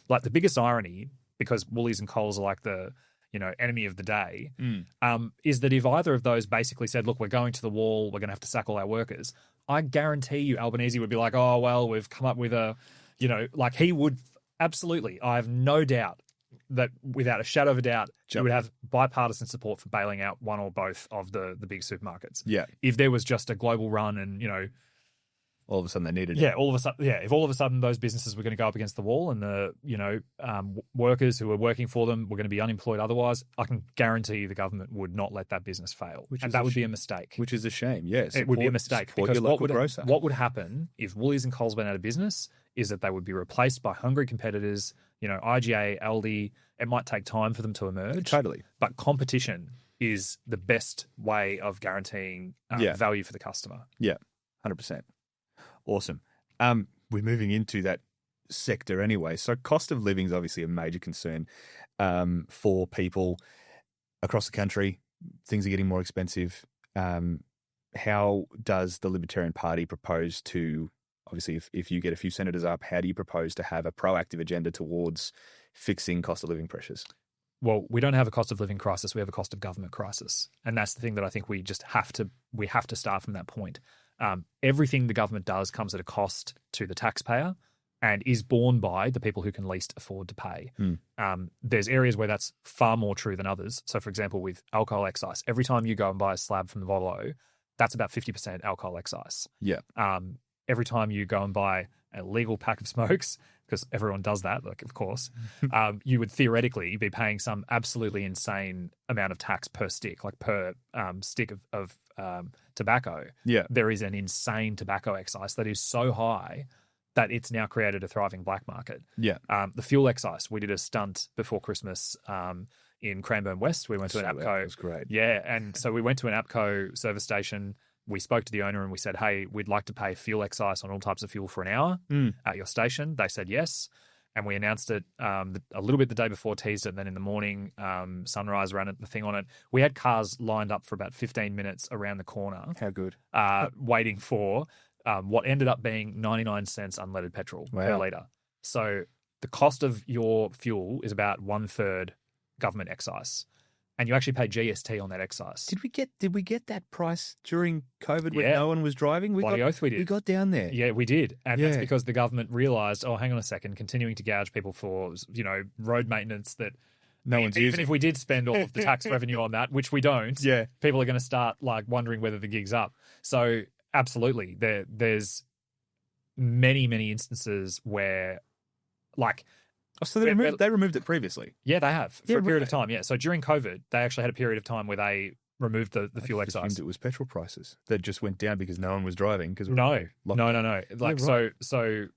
The biggest irony, because Woolies and Coles are the enemy of the day, is that if either of those basically said, look, we're going to the wall, we're going to have to sack all our workers, I guarantee you Albanese would be like, oh, well, we've come up with he would absolutely. I have no doubt that without a shadow of a doubt, you would have bipartisan support for bailing out one or both of the big supermarkets. Yeah. If there was just a global run and, All of a sudden they needed it. Yeah, all of a sudden, if all of a sudden those businesses were going to go up against the wall and the workers who were working for them were going to be unemployed otherwise, I can guarantee you the government would not let that business fail, and that would be a mistake. Which is a shame. Yes, it would be a mistake because what would happen if Woolies and Coles went out of business is that they would be replaced by hungry competitors. IGA, Aldi. It might take time for them to emerge. Totally, but competition is the best way of guaranteeing value for the customer. Yeah, 100%. Awesome. We're moving into that sector anyway. So cost of living is obviously a major concern for people across the country. Things are getting more expensive. How does the Libertarian Party propose to, obviously, if you get a few senators up, how do you propose to have a proactive agenda towards fixing cost of living pressures? Well, we don't have a cost of living crisis. We have a cost of government crisis. And that's the thing that I think we have to start from that point. Everything the government does comes at a cost to the taxpayer and is borne by the people who can least afford to pay. There's areas where that's far more true than others. So, for example, with alcohol excise, every time you go and buy a slab from the Volo, that's about 50% alcohol excise. Yeah. Every time you go and buy a legal pack of smokes, because everyone does that, of course, you would theoretically be paying some absolutely insane amount of tax per stick, like per stick of tobacco. Yeah. There is an insane tobacco excise that is so high that it's now created a thriving black market. Yeah. The fuel excise, we did a stunt before Christmas in Cranbourne West. We went to an APCO. That was great. Yeah, and so we went to an APCO service station. We spoke to the owner and we said, hey, we'd like to pay fuel excise on all types of fuel for an hour at your station. They said yes. And we announced it a little bit the day before, teased it, and then in the morning, Sunrise ran the thing on it. We had cars lined up for about 15 minutes around the corner. How good. Waiting for what ended up being 99 cents unleaded petrol per litre. So the cost of your fuel is about 1/3 government excise. And you actually pay GST on that excise. Did we get that price during COVID when no one was driving? Bloody oath we did. We got down there. Yeah, we did. And that's because the government realised, oh, hang on a second, continuing to gouge people for, road maintenance that no one's using. Even if we did spend all of the tax revenue on that, which we don't, people are going to start wondering whether the gig's up. So absolutely, there's many, many instances where so they removed it previously? Yeah, they have for a period of time. Yeah, so during COVID, they actually had a period of time where they removed the fuel excise. I assumed it was petrol prices that just went down because no one was driving. No. So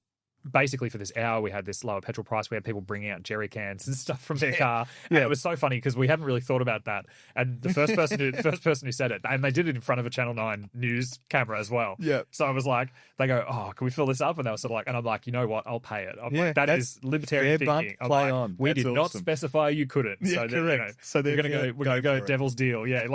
basically for this hour, we had this lower petrol price. We had people bringing out jerry cans and stuff from their car. And it was so funny because we hadn't really thought about that. And the first person who said it, and they did it in front of a Channel 9 news camera as well. Yeah. So I was like, they go, oh, can we fill this up? And they were sort of like, and I'm like, you know what? I'll pay it. That is libertarian thinking. Play on. We did not specify you couldn't. Yeah, so correct. So we're going to go devil's deal. Yeah.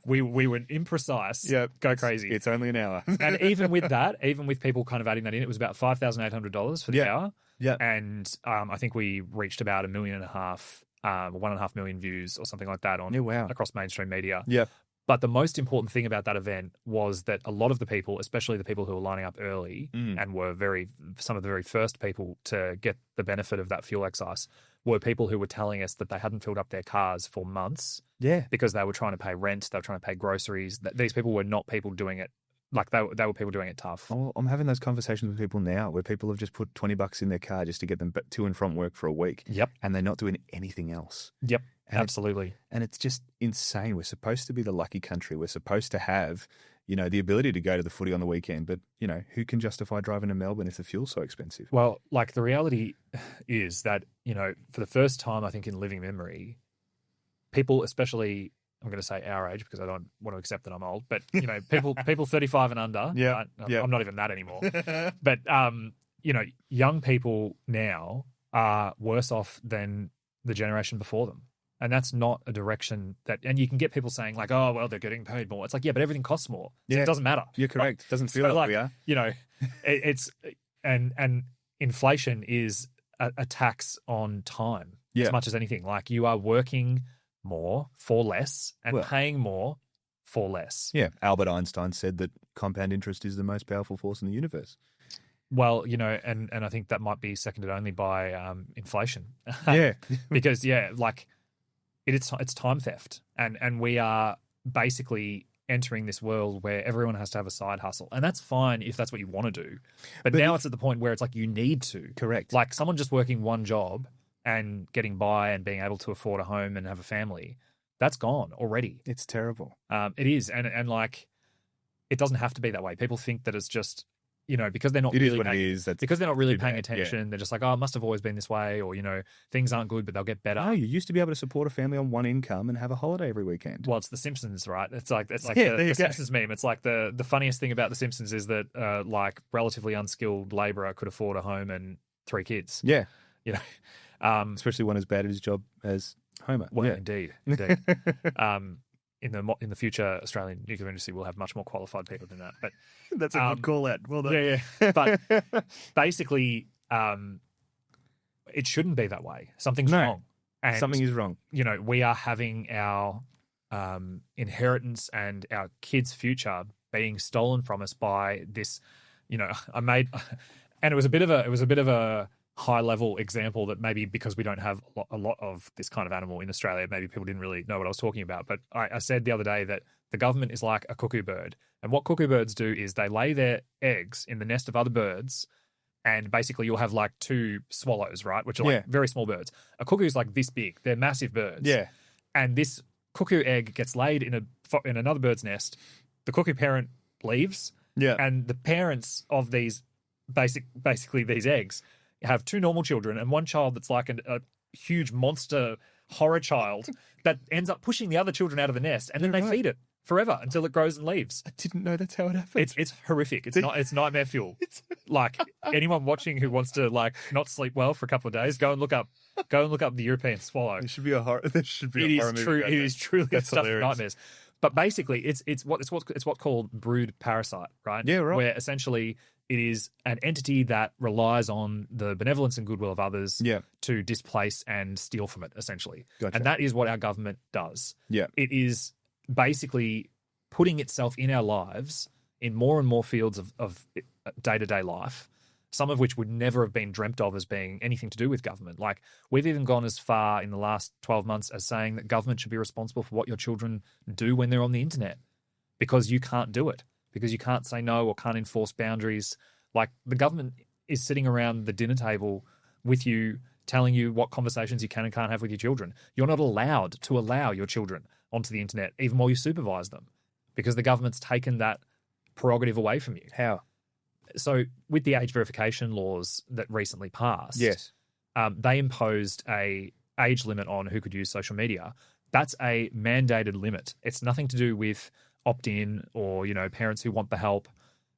We were imprecise. Yeah. Go crazy. It's only an hour. And even with that, even with people kind of adding that in, it was about $5,800 for the hour. Yeah. And I think we reached about 1.5 million, 1.5 million views or something like that across mainstream media. Yeah. But the most important thing about that event was that a lot of the people, especially the people who were lining up early and were some of the very first people to get the benefit of that fuel excise, were people who were telling us that they hadn't filled up their cars for months. Yeah. Because they were trying to pay rent, they were trying to pay groceries. These people were not people doing it. They were people doing it tough. Oh, I'm having those conversations with people now where people have just put $20 in their car just to get them to and from work for a week. Yep. And they're not doing anything else. Yep. Absolutely. And it's just insane. We're supposed to be the lucky country. We're supposed to have, the ability to go to the footy on the weekend. But, who can justify driving to Melbourne if the fuel's so expensive? Well, the reality is that, for the first time, I think in living memory, people, especially, I'm going to say our age because I don't want to accept that I'm old, but people 35 and under. Yeah, I'm not even that anymore. But young people now are worse off than the generation before them, and that's not a direction that. And you can get people saying oh, well, they're getting paid more. It's but everything costs more. So it doesn't matter. You're correct. It doesn't feel like we are. It's and inflation is a tax on time as much as anything. You are working more for less and paying more for less. Yeah. Albert Einstein said that compound interest is the most powerful force in the universe. Well, and I think that might be seconded only by inflation. Yeah. Because, it's time theft. And we are basically entering this world where everyone has to have a side hustle. And that's fine if that's what you want to do. But now it's at the point where it's like you need to. Correct. Like someone just working one job and getting by and being able to afford a home and have a family, that's gone already. It's terrible. It is. And like, it doesn't have to be that way. People think that it's just, you know, because they're not It really is what paying, it is. That's because they're not really paying bad. attention. Yeah. They're just like, oh, it must have always been this way, or, you know, things aren't good, but they'll get better. Oh, you used to be able to support a family on one income and have a holiday every weekend. Well, it's The Simpsons, right? It's like there the you go. Simpsons meme. It's like the funniest thing about The Simpsons is that like relatively unskilled labourer could afford a home and 3 kids. Yeah. You know, Especially one as bad at his job as Homer. well, Yeah. indeed. In the future, Australian nuclear industry will have much more qualified people than that. But That's a good call out. Well done. yeah. But basically, it shouldn't be that way. Something's No. wrong. And, Something is wrong. you know, we are having our inheritance and our kids' future being stolen from us by this. You know, and it was a bit of a high level example that maybe because we don't have a lot of this kind of animal in Australia, maybe people didn't really know what I was talking about. But I said the other day that the government is like a cuckoo bird, and what cuckoo birds do is they lay their eggs in the nest of other birds. And basically, you'll have like 2 swallows, right? Which are like very small birds. A cuckoo is like this big. They're massive birds. Yeah. And this cuckoo egg gets laid in another bird's nest. The cuckoo parent leaves. Yeah. And the parents of these basically these eggs have 2 normal children and one child that's like a huge monster horror child that ends up pushing the other children out of the nest, and then they feed it forever until it grows and leaves. I didn't know that's how it happened. It's horrific. It's nightmare fuel. Like anyone watching who wants to like not sleep well for a couple of days, go and look up the European swallow. There should be a horror. There should be It a horror is movie true. about It that. is truly That's stuff of hilarious. nightmares. But basically, it's what's called brood parasite, right? Yeah, right. Where essentially it is an entity that relies on the benevolence and goodwill of others Yeah. to displace and steal from it, essentially. Gotcha. And that is what our government does. Yeah. It is basically putting itself in our lives in more and more fields of day-to-day life, some of which would never have been dreamt of as being anything to do with government. Like, we've even gone as far in the last 12 months as saying that government should be responsible for what your children do when they're on the internet, because you can't do it, because you can't say no or can't enforce boundaries. Like, the government is sitting around the dinner table with you, telling you what conversations you can and can't have with your children. You're not allowed to allow your children onto the internet, even while you supervise them, because the government's taken that prerogative away from you. How? So with the age verification laws that recently passed, Yes. they imposed a age limit on who could use social media. That's a mandated limit. It's nothing to do with opt-in or, you know, parents who want the help.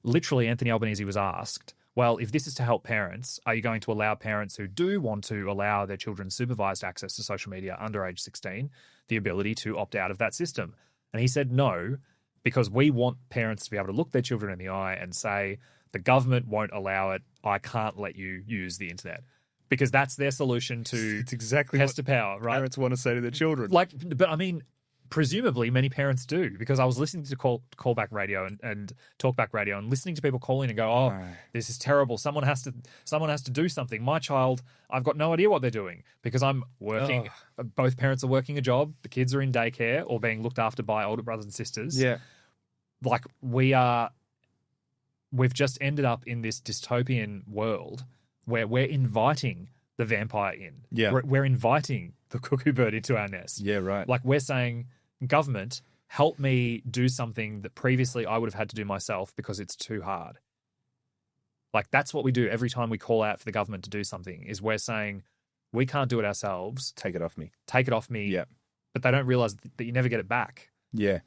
Literally, Anthony Albanese was asked, well, if this is to help parents, are you going to allow parents who do want to allow their children supervised access to social media under age 16 the ability to opt out of that system? And he said no, because we want parents to be able to look their children in the eye and say, the government won't allow it. I can't let you use the internet, because that's their solution to It's exactly pest what to power, right? parents want to say to their children. Like, but I mean, presumably many parents do, because I was listening to callback radio and talkback radio and listening to people call in and go, oh, this is terrible. Someone has to do something. My child, I've got no idea what they're doing because I'm working. Both parents are working a job. The kids are in daycare or being looked after by older brothers and sisters. Yeah. Like, we've just ended up in this dystopian world where we're inviting the vampire in. Yeah. We're inviting the cuckoo bird into our nest. Yeah, right. Like, we're saying, government, help me do something that previously I would have had to do myself because it's too hard. Like, that's what we do every time we call out for the government to do something, is we're saying, we can't do it ourselves. Take it off me. Take it off me. Yeah. But they don't realize that you never get it back. Yeah.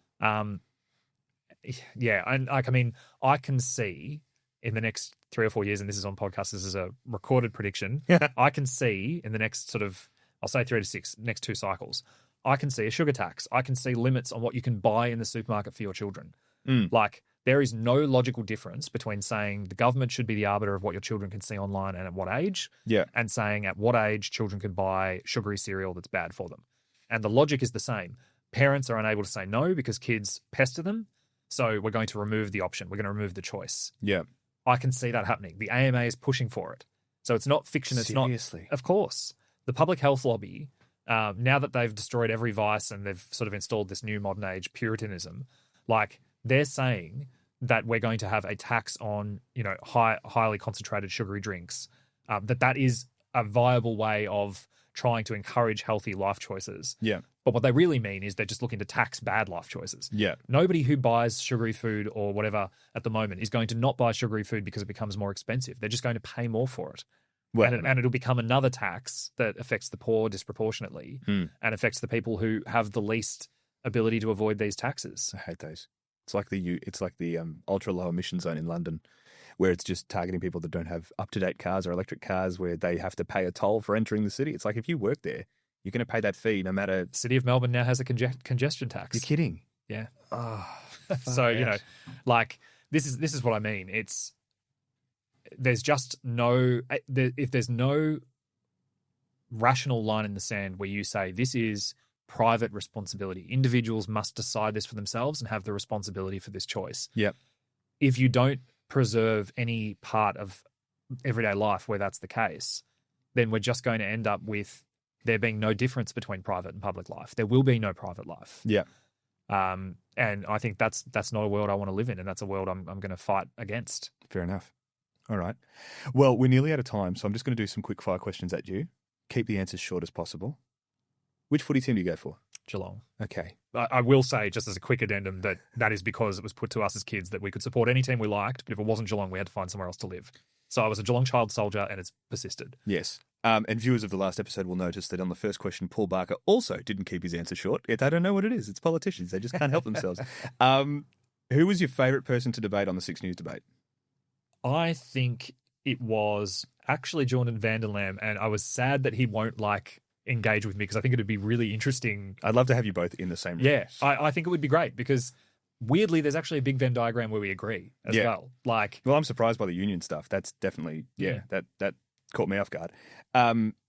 Yeah, and like, I mean, I can see in the next 3 or 4 years, and this is on podcast, this is a recorded prediction. I can see in the next sort of, I'll say 3 to 6, next 2 cycles, I can see a sugar tax. I can see limits on what you can buy in the supermarket for your children. Like, there is no logical difference between saying the government should be the arbiter of what your children can see online and at what age, Yeah. and saying at what age children can buy sugary cereal that's bad for them. And the logic is the same. Parents are unable to say no because kids pester them. So we're going to remove the option. We're going to remove the choice. Yeah. I can see that happening. The AMA is pushing for it. So it's not fiction. It's Seriously? not. Of course. The public health lobby, now that they've destroyed every vice and they've sort of installed this new modern age Puritanism, Like, they're saying that we're going to have a tax on, highly concentrated sugary drinks, that is a viable way of trying to encourage healthy life choices. Yeah. But what they really mean is they're just looking to tax bad life choices. Yeah. Nobody who buys sugary food or whatever at the moment is going to not buy sugary food because it becomes more expensive. They're just going to pay more for it. Well, And it'll become another tax that affects the poor disproportionately and affects the people who have the least ability to avoid these taxes. I hate those. It's like the ultra low emission zone in London, where it's just targeting people that don't have up-to-date cars or electric cars, where they have to pay a toll for entering the city. It's like, if you work there, you're going to pay that fee no matter. City of Melbourne now has a congestion tax. You're kidding? Yeah. Oh, So this is what I mean. There's just if there's no rational line in the sand where you say this is private responsibility, individuals must decide this for themselves and have the responsibility for this choice. Yep. If you don't preserve any part of everyday life where that's the case, then we're just going to end up with there being no difference between private and public life. There will be no private life. Yeah. And I think that's not a world I want to live in, and that's a world I'm going to fight against. Fair enough. All right. Well, we're nearly out of time, so I'm just going to do some quick fire questions at you. Keep the answers short as possible. Which footy team do you go for? Geelong. Okay. I will say, just as a quick addendum, that is because it was put to us as kids that we could support any team we liked, but if it wasn't Geelong, we had to find somewhere else to live. So I was a Geelong child soldier, and it's persisted. Yes. And viewers of the last episode will notice that on the first question, Paul Barker also didn't keep his answer short. They don't know what it is. It's politicians. They just can't help themselves. Who was your favourite person to debate on the 6 News debate? I think it was actually Jordan Vanderlam, and I was sad that he won't engage with me because I think it would be really interesting. I'd love to have you both in the same room. Yeah, I think it would be great because weirdly, there's actually a big Venn diagram where we agree as well. Well, I'm surprised by the union stuff. That's definitely, that caught me off guard.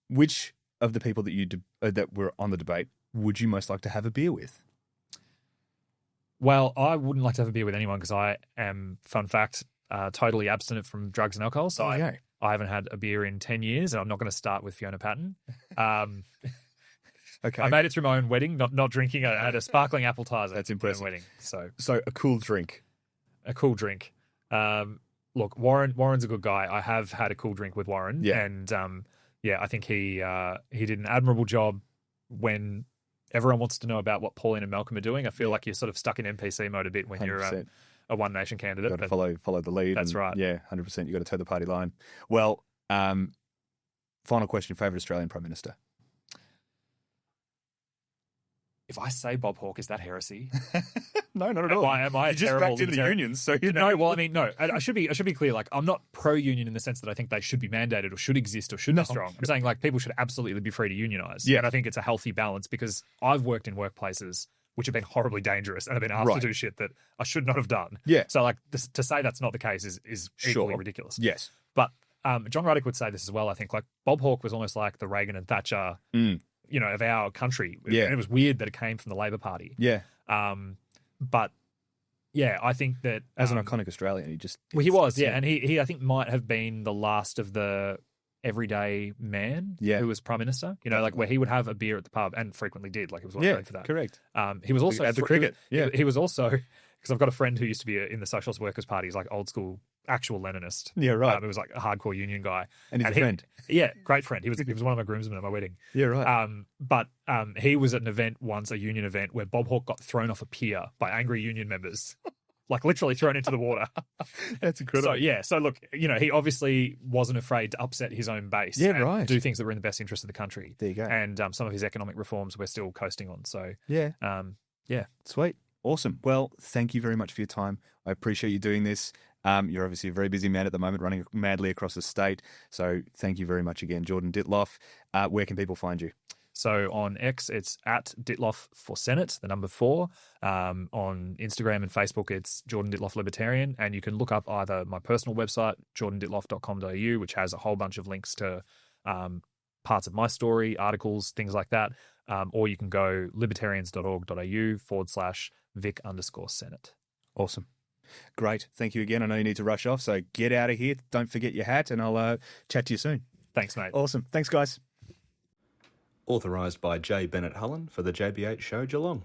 Which of the people that that were on the debate would you most like to have a beer with? Well, I wouldn't like to have a beer with anyone because I am, fun fact, totally abstinent from drugs and alcohol. So I haven't had a beer in 10 years, and I'm not going to start with Fiona Patton. Okay. I made it through my own wedding, not drinking. I had a sparkling appetizer. That's impressive. Wedding. So a cool drink. A cool drink. Look, Warren's a good guy. I have had a cool drink with Warren. Yeah. And I think he did an admirable job when everyone wants to know about what Pauline and Malcolm are doing. I feel like you're sort of stuck in NPC mode a bit when 100%. You're a One Nation candidate. You've got to follow the lead. That's right. Yeah, 100%. You've got to toe the party line. Well, final question, favourite Australian Prime Minister? If I say Bob Hawke, is that heresy? No, not at all. Am I you just backed into the unions, so you know. No, well, I mean, no. I should be clear. I'm not pro-union in the sense that I think they should be mandated or should exist or should be strong. I'm saying people should absolutely be free to unionize. Yeah, and I think it's a healthy balance because I've worked in workplaces which have been horribly dangerous and have been asked to do shit that I should not have done. Yeah. So to say that's not the case is equally ridiculous. Yes. But John Ruddock would say this as well. I think Bob Hawke was almost like the Reagan and Thatcher. Of our country. Yeah. And it was weird that it came from the Labor Party. Yeah. But I think that as an iconic Australian, he was, and he I think might have been the last of the everyday man who was Prime Minister. Where he would have a beer at the pub and frequently did. He was well known for that. Correct. He was also at the cricket. He was also, because I've got a friend who used to be in the Socialist Workers' Party. He's old school actual Leninist. Yeah, right. He was a hardcore union guy. And he's a friend. Yeah, great friend. He was one of my groomsmen at my wedding. Yeah, right. But he was at an event once, a union event, where Bob Hawke got thrown off a pier by angry union members. Literally thrown into the water. That's incredible. So look, he obviously wasn't afraid to upset his own base. Yeah, and right. do things that were in the best interest of the country. There you go. And some of his economic reforms we're still coasting on. So yeah. Yeah. Sweet. Awesome. Well, thank you very much for your time. I appreciate you doing this. You're obviously a very busy man at the moment, running madly across the state. So thank you very much again, Jordan Dittloff. Where can people find you? So on X, it's at Dittloff for Senate, the number 4. On Instagram and Facebook, it's Jordan Dittloff Libertarian. And you can look up either my personal website, jordandittloff.com.au, which has a whole bunch of links to parts of my story, articles, things like that. Or you can go libertarians.org.au/Vic_Senate. Awesome. Great. Thank you again. I know you need to rush off, so get out of here. Don't forget your hat, and I'll chat to you soon. Thanks, mate. Awesome. Thanks, guys. Authorised by J. Bennett Hullen for the JB8 Show, Geelong.